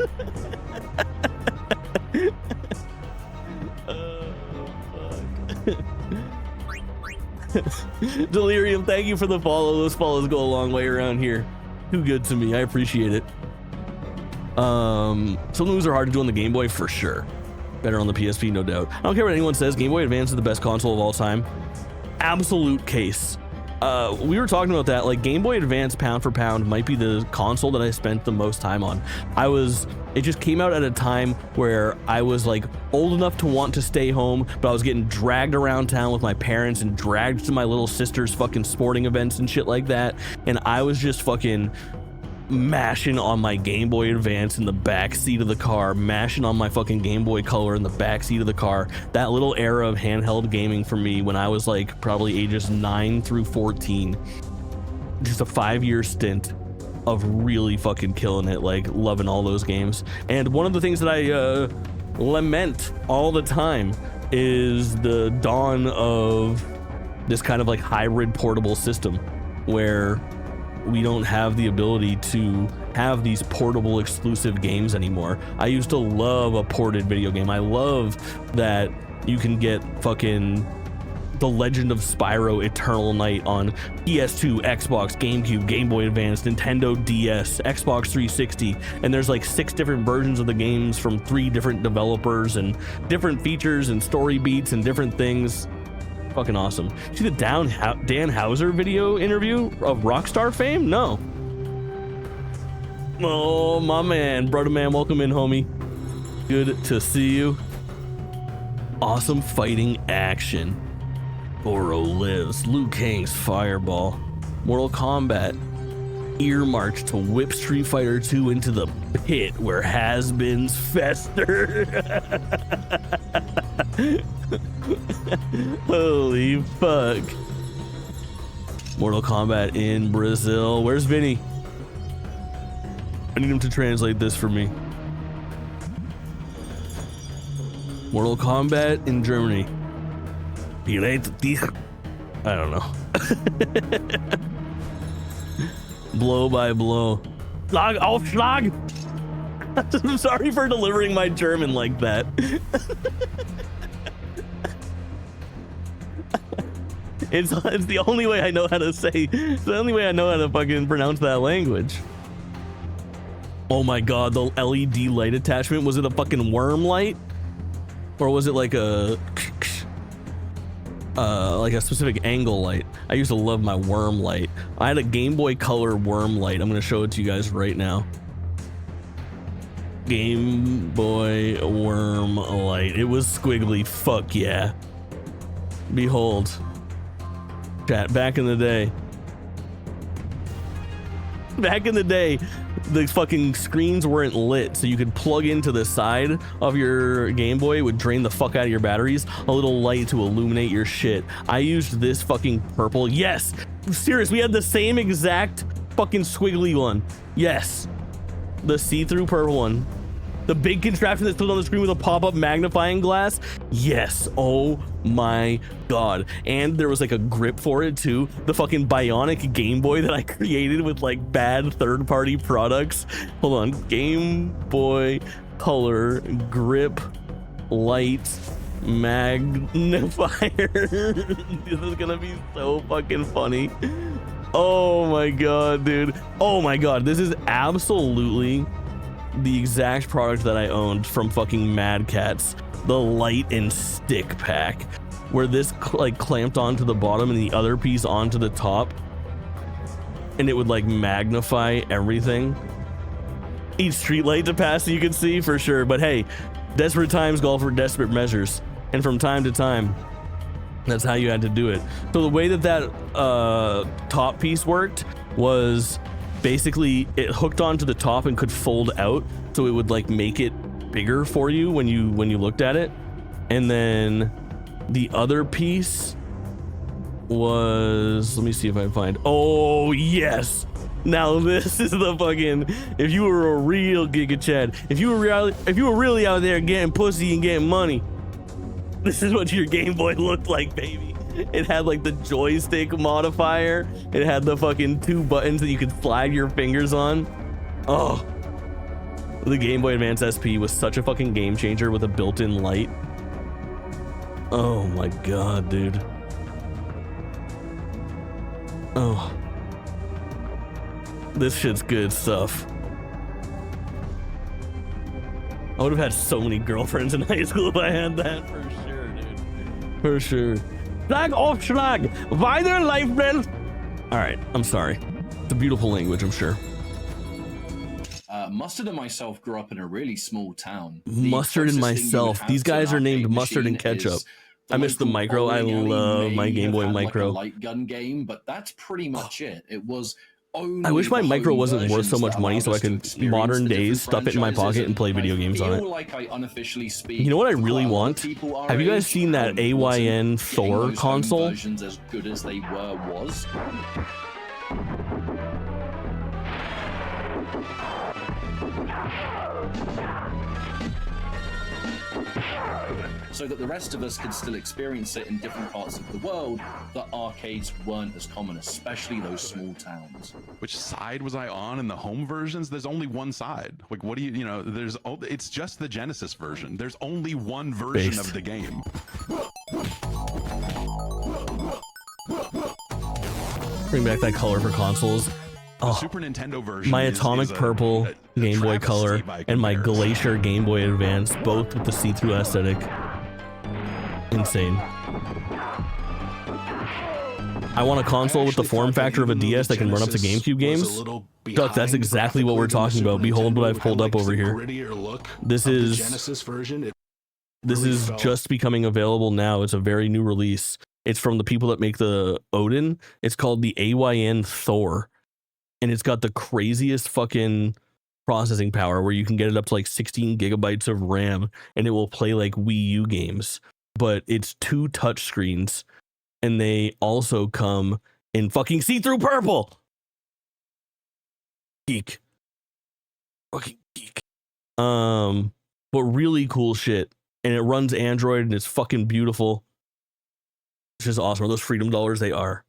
Delirium, thank you for the follow. Those follows go a long way around here. Too good to me. I appreciate it. Some moves are hard to do on the Game Boy for sure. Better on the PSP, no doubt. I don't care what anyone says. Game Boy Advance is the best console of all time. Absolute case. We were talking about that. Like, Game Boy Advance, pound for pound, might be the console that I spent the most time on. It just came out at a time where I was like old enough to want to stay home, but I was getting dragged around town with my parents and dragged to my little sister's fucking sporting events and shit like that. And I was just fucking mashing on my Game Boy Advance in the back seat of the car, mashing on my fucking Game Boy Color in the back seat of the car. That little era of handheld gaming for me when I was like probably ages 9 through 14. Just a 5-year stint of really fucking killing it, like loving all those games. And one of the things that I lament all the time is the dawn of this kind of like hybrid portable system where we don't have the ability to have these portable exclusive games anymore. I used to love a ported video game. I love that you can get fucking The Legend of Spyro Eternal Night on PS2, Xbox, GameCube, Game Boy Advance, Nintendo DS, Xbox 360, and there's like 6 different versions of the games from 3 different developers and different features and story beats and different things. Fucking awesome. See the Dan Houser video interview of Rockstar fame? No. Oh, my man. Brother man, welcome in, homie. Good to see you. Awesome fighting action. Goro lives. Liu Kang's fireball. Mortal Kombat earmarked to whip Street Fighter 2 into the pit where has-beens fester. Holy fuck. Mortal Kombat in Brazil. Where's Vinny? I need him to translate this for me. Mortal Kombat in Germany. I don't know. Blow by blow. Schlag auf Schlag. I'm sorry for delivering my German like that. It's the only way I know how to say. It's the only way I know how to fucking pronounce that language. Oh my god, the LED light attachment, was it a fucking worm light? Or was it like a specific angle light? I used to love my worm light. I had a Game Boy Color worm light. I'm gonna show it to you guys right now. Game Boy worm light. It was squiggly. Fuck yeah. Behold. Chat, back in the day. Back in the day, the fucking screens weren't lit, so you could plug into the side of your Game Boy. It would drain the fuck out of your batteries. A little light to illuminate your shit. I used this fucking purple. Yes! Serious, we had the same exact fucking squiggly one. Yes. The see-through purple one. The big contraption that stood on the screen with a pop-up magnifying glass. Yes. Oh my god. And there was like a grip for it too. The fucking bionic Game Boy that I created with like bad third-party products. Hold on. Game Boy Color grip light magnifier. This is gonna be so fucking funny. Oh my god, dude. Oh my god. This is absolutely the exact product that I owned from fucking Mad Catz. The light and stick pack, where this like clamped onto the bottom and the other piece onto the top, and it would like magnify everything. Each street light to pass so you can see for sure. But hey, desperate times call for desperate measures, and from time to time That's how you had to do it. So the way that top piece worked was basically it hooked onto the top and could fold out, so it would like make it bigger for you when you looked at it. And then the other piece was, let me see if I can find, oh yes, now this is the fucking, if you were a real Giga Chad, if you were really out there getting pussy and getting money, this is what your Game Boy looked like, baby. It had like the joystick modifier. It had the fucking 2 buttons that you could slide your fingers on. Oh, the Game Boy Advance SP was such a fucking game changer with a built-in light. Oh my god, dude. Oh, this shit's good stuff. I would have had so many girlfriends in high school if I had that, for sure, dude. For sure. Schlag auf Schlag. Weiter Leifbelt. All right, I'm sorry. It's a beautiful language, I'm sure. Mustard and myself grew up in a really small town. Mustard and myself. These guys are named Mustard and Ketchup. I miss the Micro. I love my Game Boy Micro. Like a light gun game, but that's pretty much it. It was. I wish my Micro wasn't worth so much money so I could modern days stuff it in my pocket and play video games on it. Like I unofficially speak. You know what I really want? Have you guys seen that AYN Thor console? As good as they were was. So that the rest of us could still experience it in different parts of the world, the arcades weren't as common, especially those small towns. Which side was I on in the home versions? There's only one side. Like, what do you know, it's just the Genesis version. There's only one version of the game. Bring back that color for consoles. Oh, Super Nintendo version. My Atomic Purple Game Boy Color and my Glacier Game Boy Advance, both with the see-through aesthetic. Insane. I want a console with the form factor of a DS that can run up to GameCube games. Duck, that's exactly what we're talking about. Behold what I've pulled up over here. This is just becoming available now. It's a very new release. It's from the people that make the Odin. It's called the AYN Thor. And it's got the craziest fucking processing power where you can get it up to like 16 gigabytes of RAM and it will play like Wii U games. But it's 2 touch screens and they also come in fucking see-through purple. Geek. Fucking geek. But really cool shit. And it runs Android and it's fucking beautiful. It's just awesome. Are those Freedom Dollars? They are.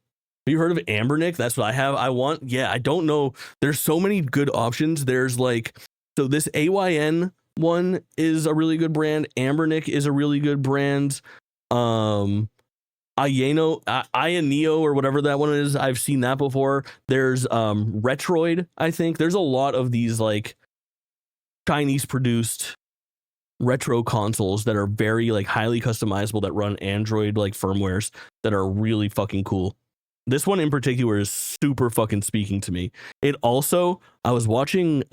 Have you heard of Ambernick? That's what I have. I want. Yeah, I don't know. There's so many good options. There's like, so this AYN one is a really good brand. Ambernick is a really good brand. Ioneo or whatever that one is. I've seen that before. There's Retroid, I think. There's a lot of these like Chinese produced retro consoles that are very like highly customizable that run Android like firmwares that are really fucking cool. This one in particular is super fucking speaking to me. It also, I was watching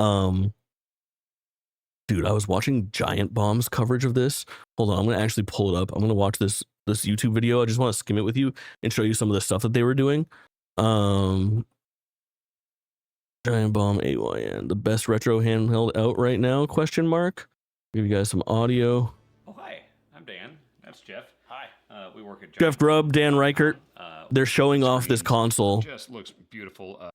Giant Bomb's coverage of this. Hold on, I'm gonna actually pull it up. I'm gonna watch this YouTube video. I just want to skim it with you and show you some of the stuff that they were doing. Giant Bomb AYN, the best retro handheld out right now? Question mark. Give you guys some audio. Oh hi, I'm Dan. That's Jeff. Hi. We work at Jeff Grubb, Dan Reichert. They're showing off this console. Just looks beautiful.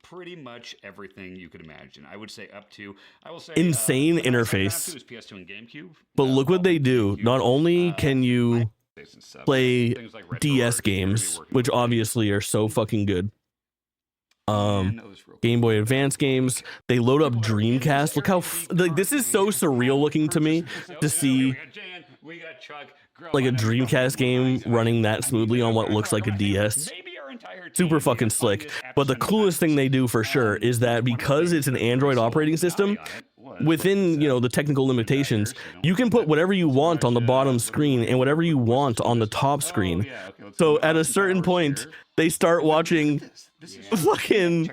Pretty much everything you could imagine. I would say up to, I will say, insane interface. PS2 and GameCube. But look what they do. Not only can you play DS games, which obviously are so fucking good. Game Boy Advance games. They load up Dreamcast. Look how like this is so surreal looking to me to see like a Dreamcast game running that smoothly on what looks like a DS. Super fucking slick. But the coolest thing they do for sure is that because it's an Android operating system, within, you know, the technical limitations, you can put whatever you want on the bottom screen and whatever you want on the top screen. So at a certain point, they start watching fucking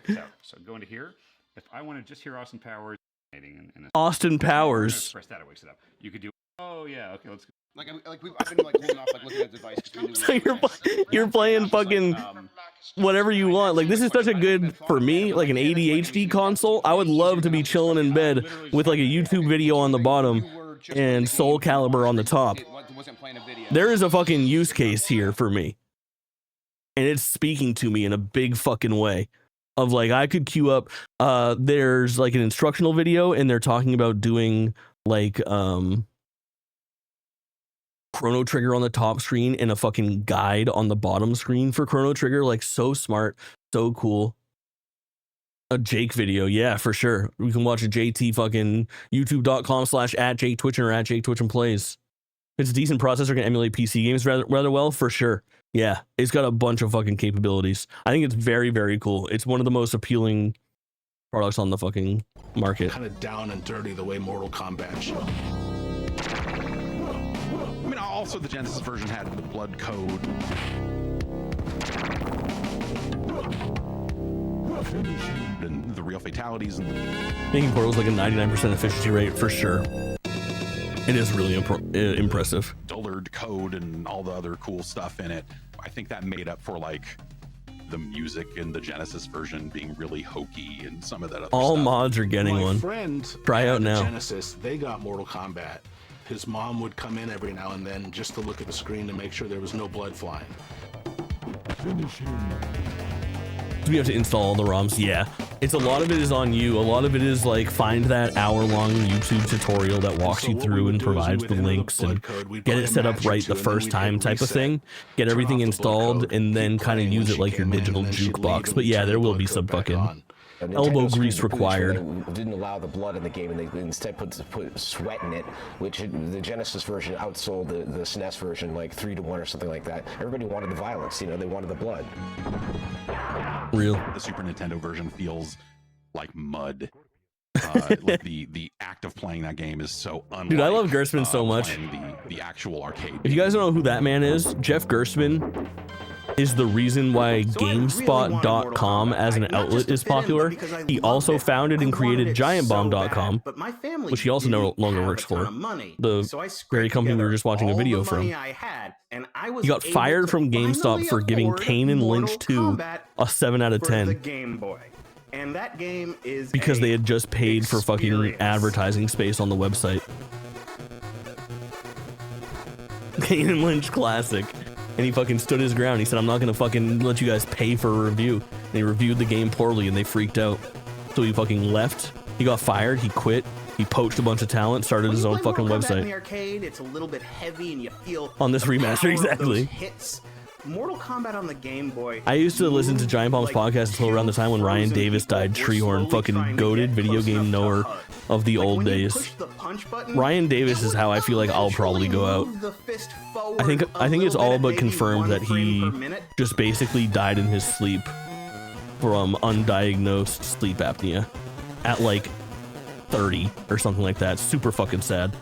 So go into here. If I want to just hear Austin Powers, Austin Powers. Press that, it wakes it up. You could do Oh yeah, okay, let's go. Like I've been like holding off like looking at the device. So you're playing fucking whatever you want. Like, this is such a good, for me, like an ADHD console. I would love to be chilling in bed with like a YouTube video on the bottom and Soul Calibur on the top. There is a fucking use case here for me, and it's speaking to me in a big fucking way. Of like, I could queue up. There's like an instructional video, and they're talking about doing like Chrono Trigger on the top screen and a fucking guide on the bottom screen for Chrono Trigger. Like, so smart, so cool. A Jake video, yeah, for sure. We can watch a JT fucking youtube.com/@JakeTwitchin or @JakeTwitchinPlays. It's a decent processor, can emulate PC games rather well, for sure. Yeah, it's got a bunch of fucking capabilities. I think it's very, very cool. It's one of the most appealing products on the fucking market. Kind of down and dirty the way Mortal Kombat should. I mean, also the Genesis version had the blood code. And the real fatalities. And making Portal's like a 99% efficiency rate, for sure. It is really impressive. Dullard code and all the other cool stuff in it. I think that made up for like the music in the Genesis version being really hokey and some of that other all stuff. mods are getting My one. friend Try out had now. Genesis, they got Mortal Kombat. His mom would come in every now and then just to look at the screen to make sure there was no blood flying. Do we have to install all the ROMs? Yeah. It's a lot of it is on you. A lot of it is like, find that hour-long YouTube tutorial that walks you through and provides the links and get it set up right the first time type of thing. Get everything installed and then kind of use it like your digital jukebox. But yeah, there will be some fucking elbow grease required. Didn't allow the blood in the game, and they instead put sweat in it, which the Genesis version outsold the SNES version like 3-1 or something like that. Everybody wanted the violence, you know, they wanted the blood. Real. The Super Nintendo version feels like mud. Like the act of playing that game is so unlike. Dude, I love Gerstmann so much. The actual arcade. If you guys don't know who that man is, Jeff Gerstmann is the reason why GameSpot.com as an outlet is popular. He also founded and created GiantBomb.com, which he also no longer works for. The very company we were just watching a video from. He got fired from GameStop for giving Kane and Lynch 2 a 7 out of 10. And that game is because they had just paid for fucking advertising space on the website. Kane and Lynch classic. And he fucking stood his ground. He said, I'm not gonna fucking let you guys pay for a review. And he reviewed the game poorly and they freaked out. So he fucking left. He got fired. He quit. He poached a bunch of talent, started his own fucking website. In the arcade, it's a little bit heavy and you feel on this remaster, exactly. Hits. Mortal Kombat on the Game Boy. I used to listen to Giant Bomb's podcast until around the time when Ryan Davis died. Treehorn, fucking goated video game knower of the old days. Ryan Davis is how I feel like I'll probably go out. I think it's all but confirmed that he just basically died in his sleep from undiagnosed sleep apnea at like 30 or something like that. Super fucking sad.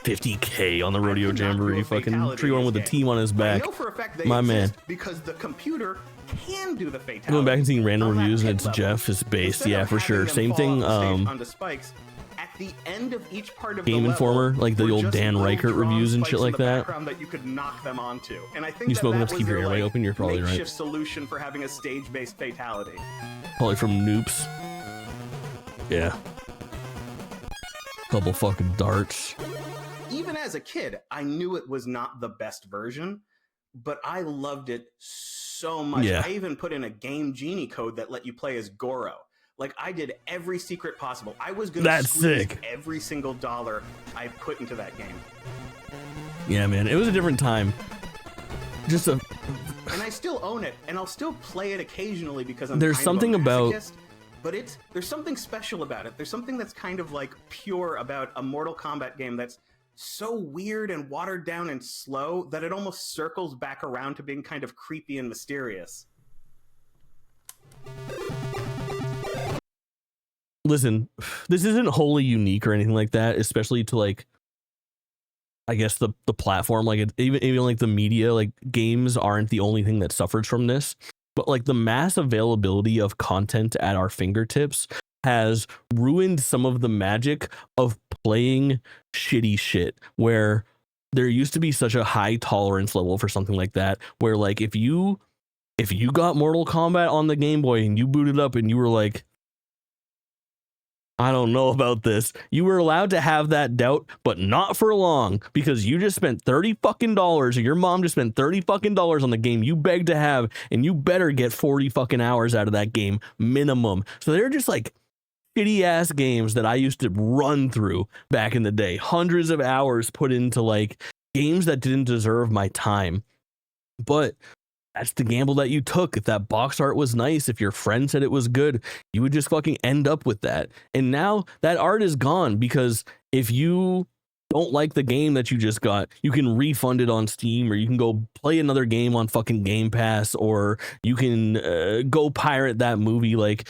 $50K on the Rodeo Jamboree, fucking Treehorn with a team on his back. My man. Because the computer can do the fatality. Going back and seeing random reviews and it's Jeff is based, yeah, for sure. Same thing. At the end of each part of Game Informer, like the old Dan Reichert reviews and shit like that. That you could knock them onto. And I think you smoke enough to keep your airway open. You're probably right. Solution for having a stage-based fatality. Probably from Noops. Yeah. Couple fucking darts. Even as a kid, I knew it was not the best version, but I loved it so much. Yeah. I even put in a Game Genie code that let you play as Goro. Like, I did every secret possible. I was going to squeeze every single dollar I put into that game. Yeah, man. It was a different time. And I still own it, and I'll still play it occasionally because I'm there's kind something of a about masochist, but there's something special about it. There's something that's kind of like pure about a Mortal Kombat game that's so weird and watered down and slow that it almost circles back around to being kind of creepy and mysterious. Listen, this isn't wholly unique or anything like that, especially to like, I guess the platform, like even like the media, like games aren't the only thing that suffers from this, but like the mass availability of content at our fingertips has ruined some of the magic of playing shitty shit, where there used to be such a high tolerance level for something like that, where like if you got Mortal Kombat on the Game Boy and you booted up and you were like, I don't know about this, you were allowed to have that doubt, but not for long, because you just spent $30 fucking dollars, or your mom just spent $30 fucking dollars on the game you begged to have, and you better get 40 fucking hours out of that game minimum. So they're just like shitty ass games that I used to run through back in the day, hundreds of hours put into like games that didn't deserve my time. But that's the gamble that you took. If that box art was nice, if your friend said it was good, you would just fucking end up with that. And now that art is gone, because if you don't like the game that you just got, you can refund it on Steam, or you can go play another game on fucking Game Pass, or you can go pirate that movie. Like,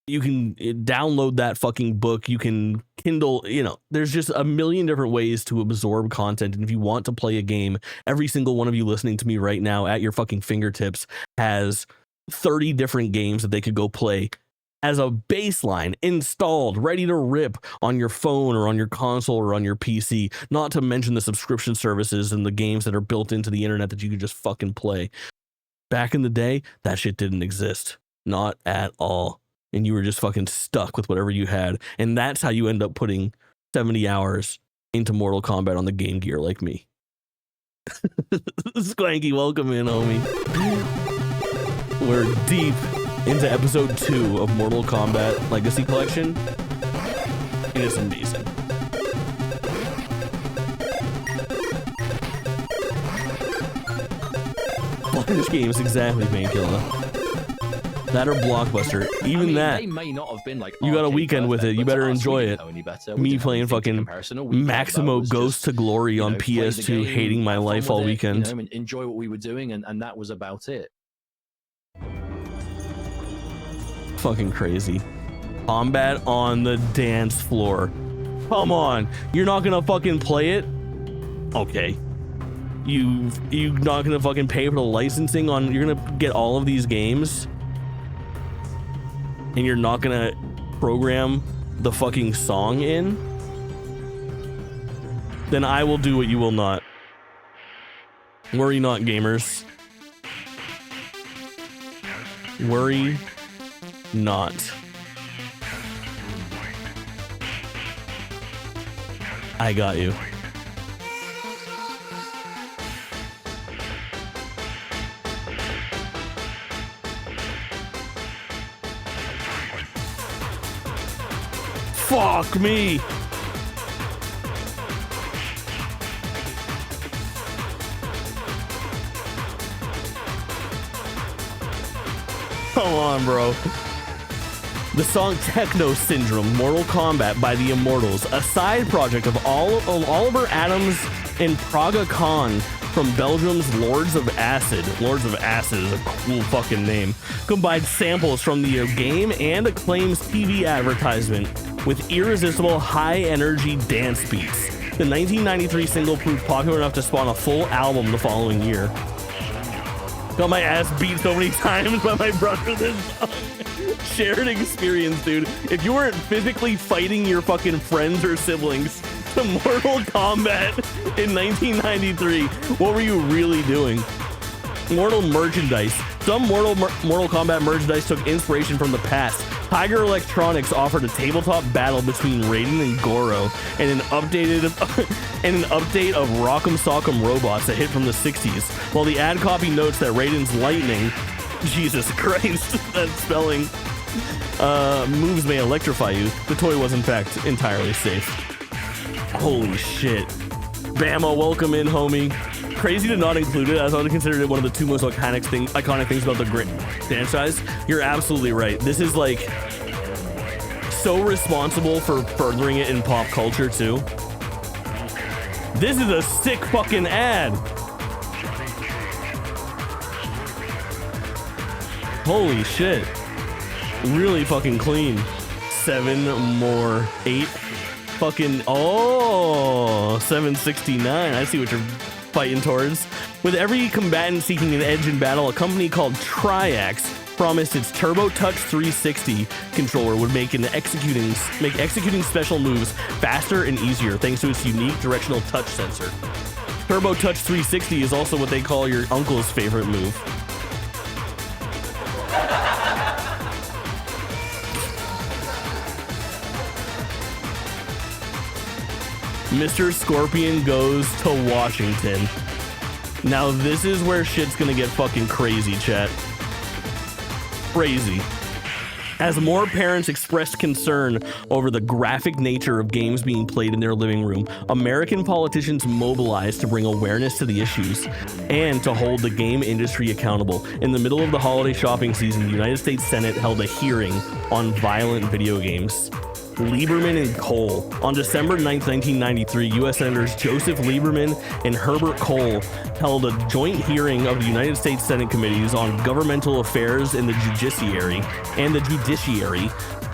you can download that fucking book, you can Kindle, there's just a million different ways to absorb content. And if you want to play a game, every single one of you listening to me right now at your fucking fingertips has 30 different games that they could go play as a baseline, installed, ready to rip on your phone or on your console or on your PC, not to mention the subscription services and the games that are built into the internet that you could just fucking play. Back in the day, that shit didn't exist. Not at all. And you were just fucking stuck with whatever you had. And that's how you end up putting 70 hours into Mortal Kombat on the Game Gear like me. Squanky, welcome in, homie. We're deep into episode 2 of Mortal Kombat Legacy Collection. And it's amazing. Flash games, exactly, Painkiller. That or Blockbuster. Even they may not have been like you got a weekend with it. You better enjoy it. Better. Me playing fucking Maximo Ghost to Glory on PS2, hating my life all weekend. Enjoy what we were doing, and that was about it. Fucking crazy. Combat on the dance floor. Come on, you're not gonna fucking play it? Okay. You not gonna fucking pay for the licensing on? You're gonna get all of these games? And you're not gonna program the fucking song in? Then I will do what you will not. Worry not, gamers. Worry not. I got you. Fuck me! Come on, bro. The song Techno Syndrome, Mortal Kombat by the Immortals, a side project of Oliver Adams and Praga Khan from Belgium's Lords of Acid. Lords of Acid is a cool fucking name. Combined samples from the game and Acclaim's TV advertisement with irresistible high-energy dance beats. The 1993 single proved popular enough to spawn a full album the following year. Got my ass beat so many times by my brother this song. Shared experience, dude. If you weren't physically fighting your fucking friends or siblings to Mortal Kombat in 1993, what were you really doing? Mortal merchandise. Some Mortal Kombat merchandise took inspiration from the past. Tiger Electronics offered a tabletop battle between Raiden and Goro, and an update of Rock'em Sock'em Robots that hit from the 60s. While the ad copy notes that Raiden's lightning, Jesus Christ, that spelling, moves may electrify you, the toy was in fact entirely safe. Holy shit. Bama, welcome in, homie. Crazy to not include it, as I would consider it one of the two most iconic things about the franchise. You're absolutely right. This is like so responsible for furthering it in pop culture too. This is a sick fucking ad. Holy shit. Really fucking clean. 7 more. 8 fucking, 769. I see what you're fighting towards. With every combatant seeking an edge in battle, a company called Triax promised its Turbo Touch 360 controller would make executing special moves faster and easier thanks to its unique directional touch sensor. Turbo Touch 360 is also what they call your uncle's favorite move. Mr. Scorpion goes to Washington. Now this is where shit's gonna get fucking crazy, chat. Crazy. As more parents expressed concern over the graphic nature of games being played in their living room, American politicians mobilized to bring awareness to the issues and to hold the game industry accountable. In the middle of the holiday shopping season, the United States Senate held a hearing on violent video games. Lieberman and Cole. On December 9th, 1993, U.S. Senators Joseph Lieberman and Herbert Cole held a joint hearing of the United States Senate Committees on Governmental Affairs and the Judiciary,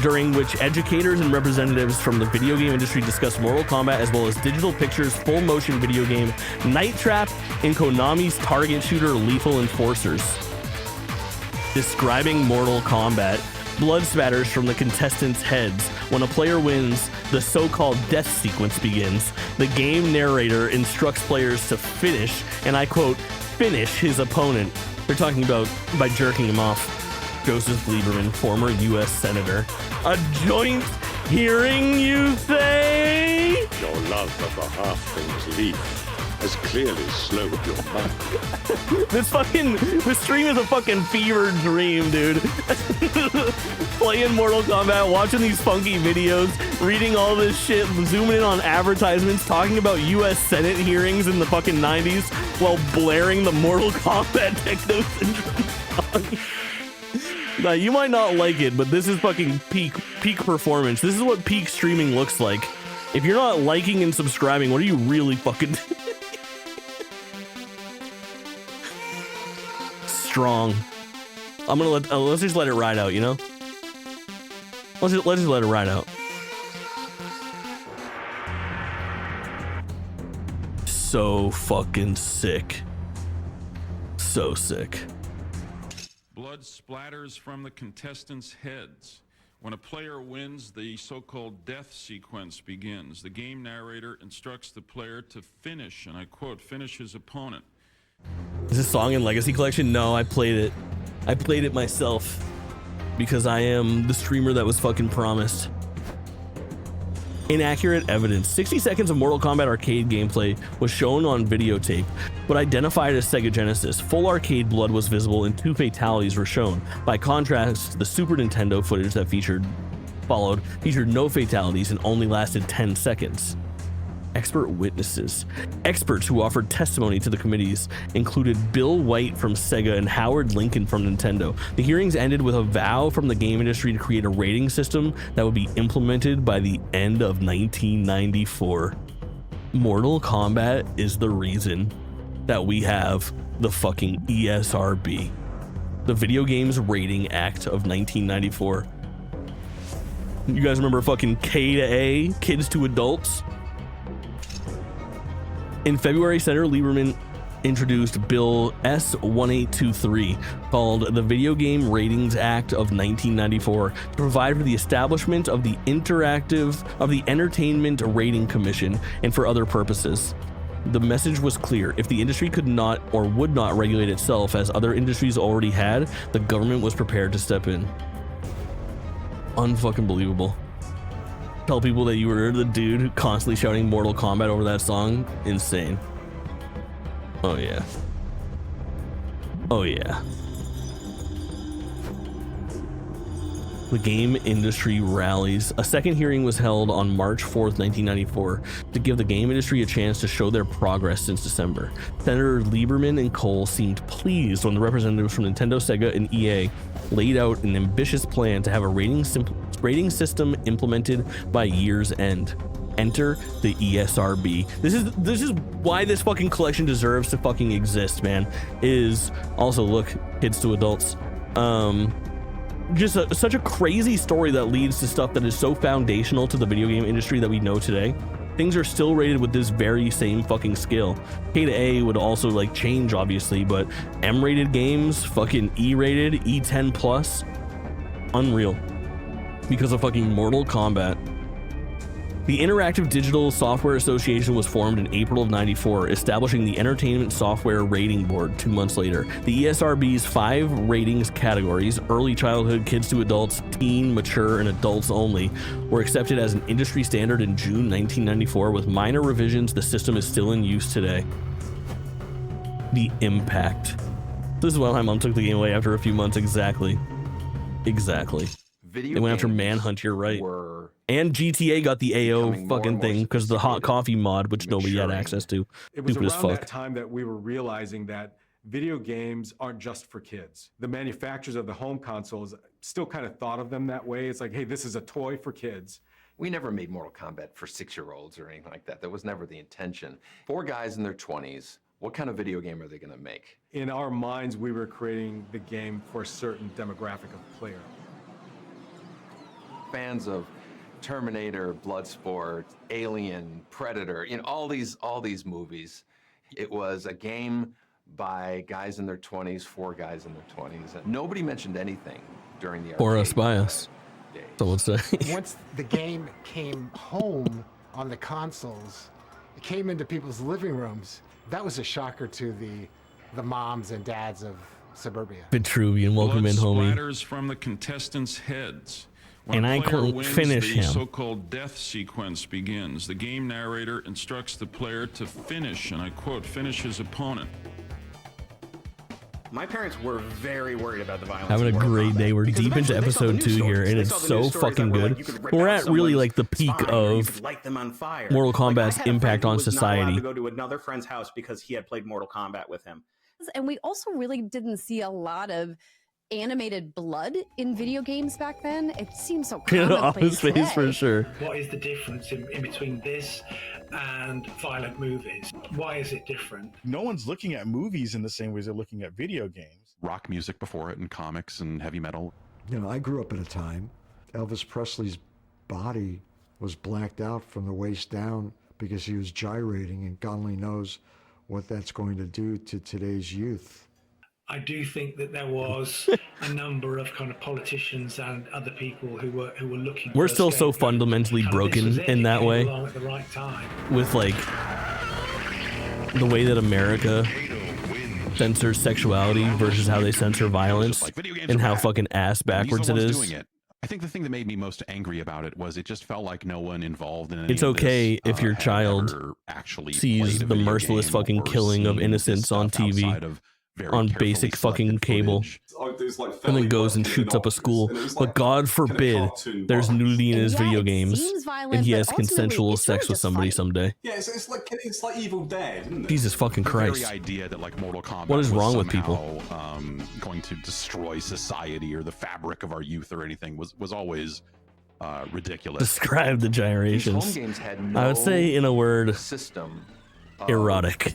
during which educators and representatives from the video game industry discussed Mortal Kombat as well as Digital Pictures' full-motion video game Night Trap and Konami's target shooter Lethal Enforcers. Describing Mortal Kombat, blood spatters from the contestants' heads. When a player wins, the so-called death sequence begins. The game narrator instructs players to finish, and I quote, finish his opponent. They're talking about by jerking him off. Joseph Lieberman, former U.S. Senator. A joint hearing, you say? Your love of the halfling's leaf has clearly slowed your mind. This stream is a fucking fever dream, dude. Playing Mortal Kombat, watching these funky videos, reading all this shit, zooming in on advertisements, talking about U.S. Senate hearings in the fucking 90s while blaring the Mortal Kombat Techno Syndrome song. Now, you might not like it, but this is fucking peak performance. This is what peak streaming looks like. If you're not liking and subscribing, what are you really fucking doing? Strong. I'm gonna let's just let it ride out, you know? Let's just let it ride out. So fucking sick. So sick. Blood splatters from the contestants' heads. When a player wins, the so-called death sequence begins. The game narrator instructs the player to finish, and I quote, finish his opponent. Is this song in Legacy Collection? No, I played it. I played it myself because I am the streamer that was fucking promised. Inaccurate evidence. 60 seconds of Mortal Kombat arcade gameplay was shown on videotape, but identified as Sega Genesis. Full arcade blood was visible and 2 fatalities were shown. By contrast, the Super Nintendo footage that featured no fatalities and only lasted 10 seconds. Expert witnesses. Experts who offered testimony to the committees included Bill White from Sega and Howard Lincoln from Nintendo. The hearings ended with a vow from the game industry to create a rating system that would be implemented by the end of 1994. Mortal Kombat is the reason that we have the fucking ESRB, the Video Games Rating Act of 1994. You guys remember fucking K to A, kids to adults? In February, Senator Lieberman introduced Bill S-1823, called the Video Game Ratings Act of 1994, to provide for the establishment of the Entertainment Rating Commission and for other purposes. The message was clear. If the industry could not or would not regulate itself as other industries already had, the government was prepared to step in. Unfucking believable. Tell people that you were the dude constantly shouting Mortal Kombat over that song. Insane. Oh yeah. Oh yeah. The game industry rallies. A second hearing was held on March 4th, 1994 to give the game industry a chance to show their progress since December. Senator Lieberman and Cole seemed pleased when the representatives from Nintendo, Sega, and EA laid out an ambitious plan to have a rating system implemented by year's end. Enter the ESRB. This is why this fucking collection deserves to fucking exist, man. Is also, look, kids to adults. Just such a crazy story that leads to stuff that is so foundational to the video game industry that we know today. things are still rated with this very same fucking scale. K to A would also like change obviously, but M-rated games, fucking E-rated, E10 plus, unreal. Because of fucking Mortal Kombat. The Interactive Digital Software Association was formed in April of '94, establishing the Entertainment Software Rating Board 2 months later. The ESRB's 5 ratings categories, early childhood, kids to adults, teen, mature, and adults only, were accepted as an industry standard in June 1994. With minor revisions, the system is still in use today. The impact. This is why my mom took the game away after a few months. Exactly. They went after Manhunt, you're right. And GTA got the AO fucking thing because the hot coffee mod, which nobody had access to. It was Stupid as around fuck. that time that we were realizing that video games aren't just for kids. The manufacturers of the home consoles still kind of thought of them that way. It's like, hey, this is a toy for kids. We never made Mortal Kombat for 6-year-olds or anything like that. That was never the intention. 4 guys in their 20s, what kind of video game are they going to make? In our minds, we were creating the game for a certain demographic of player. Fans of Terminator, Bloodsport, Alien, Predator, you know, all these movies. It was a game by guys in their 20s, 4 guys in their 20s. And nobody mentioned anything during the Or us by us. Someone say. Once the game came home on the consoles, it came into people's living rooms. That was a shocker to the moms and dads of suburbia. Vitruvian, welcome in, homie. Splatters from the contestants' heads. When And a I player couldn't wins, finish the him. so-called death sequence begins. The game narrator instructs the player to finish, and I quote, finish his opponent. My parents were very worried about the violence. Having a in Mortal great Kombat, day. We're because deep into eventually they saw the episode news 2 here, stories. and They it's saw the so news stories fucking that were like, good. you could rip We're out at really someone's like the peak spine, or you of could light them on fire. Mortal Like, I Kombat's had a friend impact who on was not allowed society. to go to another friend's house because he had played Mortal Kombat with him. And we also really didn't see a lot of animated blood in video games back then. It seems so on commonplace his face for today. sure. What is the difference in between this and violent movies? Why is it different? No one's looking at movies in the same way as they're looking at video games. Rock music before it, and comics and heavy metal. You know, I grew up at a time Elvis Presley's body was blacked out from the waist down because he was gyrating, and God only knows what that's going to do to today's youth. I do think that there was a number of kind of politicians and other people who were looking. We're for a still so scapegoat. fundamentally Kind of this was broken it. in It that came way. along at the right time. With like the way that America censors sexuality versus how they censor violence, and how fucking ass backwards it is. I think the thing that made me most angry about it was it just felt like no one involved in any It's of okay this, if your had child ever actually sees played a the video merciless game fucking or killing of seen innocents this on stuff TV, outside of very on carefully basic selected fucking cable, footage. and then goes and shoots up a school. But God forbid there's nudity in his video games, and he has consensual sex with somebody someday. Yeah, it's like Evil Dead, isn't it? Jesus fucking The Christ. very idea that like Mortal Kombat What is was wrong with somehow, going to destroy society or the fabric of our youth or anything was always ridiculous. Describe the gyrations. These home games had I would say in a word, system erotic.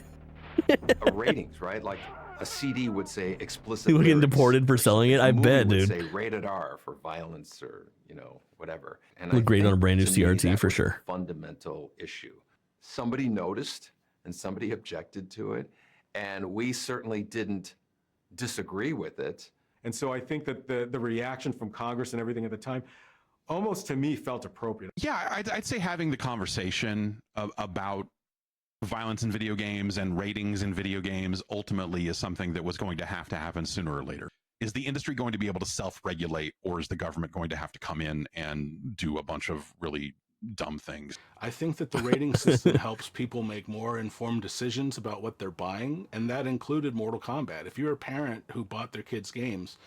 of ratings, right? Like a CD would say explicit. People getting lyrics. deported for selling it. I A movie bet, would dude. say rated R for violence or whatever. And Look I great on think a brand new to me CRT that for was a sure. Fundamental issue. Somebody noticed and somebody objected to it, and we certainly didn't disagree with it. And so I think that the reaction from Congress and everything at the time almost to me felt appropriate. Yeah, I'd say having the conversation about violence in video games and ratings in video games ultimately is something that was going to happen sooner or later. Is the industry going to be able to self-regulate, or is the government going to have to come in and do a bunch of really dumb things? I think that the rating system helps people make more informed decisions about what they're buying, and that included Mortal Kombat. If you're a parent who bought their kids games,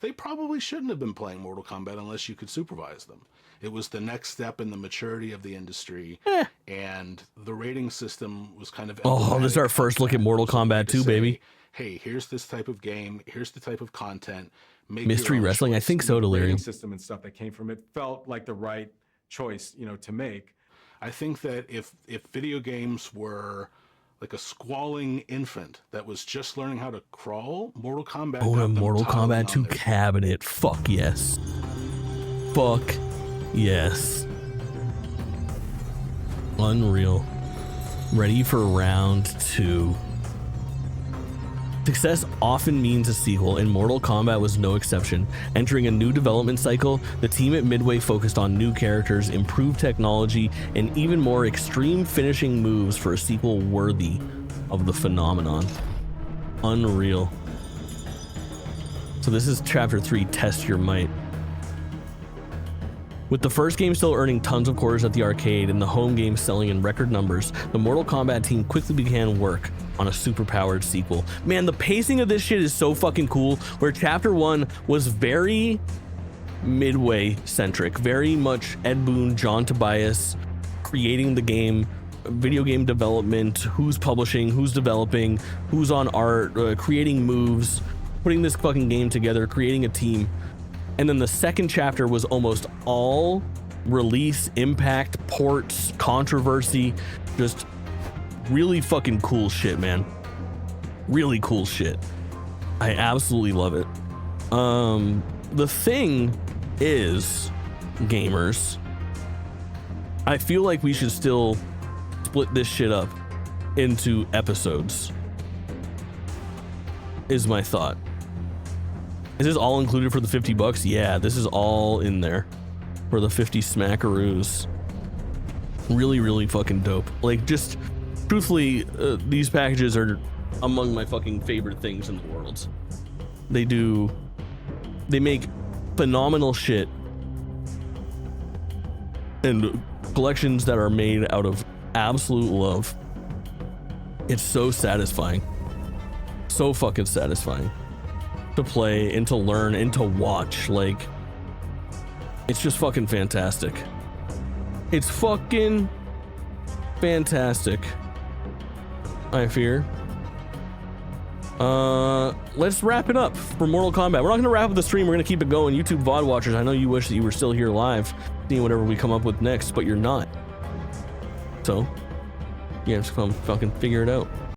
they probably shouldn't have been playing Mortal Kombat unless you could supervise them. It was the next step in the maturity of the industry, and the rating system was kind of... Oh, this is our first look at Mortal Kombat 2, baby. Hey, here's this type of game, here's the type of content. Make Mystery your own wrestling, I choice. think so, Delirium. Rating system and stuff that came from it felt like the right choice, to make. I think that if video games were like a squalling infant that was just learning how to crawl, Mortal Kombat Oh, got a them Mortal toddling Kombat on 2 their cabinet. Fuck yes. Fuck yes. Unreal. Ready for round 2. Success often means a sequel, and Mortal Kombat was no exception. Entering a new development cycle, the team at Midway focused on new characters, improved technology, and even more extreme finishing moves for a sequel worthy of the phenomenon. Unreal. So this is Chapter 3, Test Your Might. With the first game still earning tons of quarters at the arcade and the home game selling in record numbers, the Mortal Kombat team quickly began work on a superpowered sequel. Man, the pacing of this shit is so fucking cool, where Chapter 1 was very Midway centric, very much Ed Boon, John Tobias creating the game, video game development, who's publishing, who's developing, who's on art, creating moves, putting this fucking game together, creating a team. And then the second chapter was almost all release, impact, ports, controversy, just really fucking cool shit, man. Really cool shit. I absolutely love it. The thing is, gamers, I feel like we should still split this shit up into episodes, is my thought. Is this all included for the $50? Yeah, this is all in there for the 50 smackaroos. Really, really fucking dope. Like, just truthfully, these packages are among my fucking favorite things in the world. They make phenomenal shit and collections that are made out of absolute love. It's so satisfying. So fucking satisfying to play and to learn and to watch. Like, it's just fucking fantastic. It's fucking fantastic, I fear. Let's wrap it up for Mortal Kombat. We're not gonna wrap up the stream, we're gonna keep it going. YouTube VOD watchers, I know you wish that you were still here live seeing whatever we come up with next, but you're not. So you have to come fucking figure it out.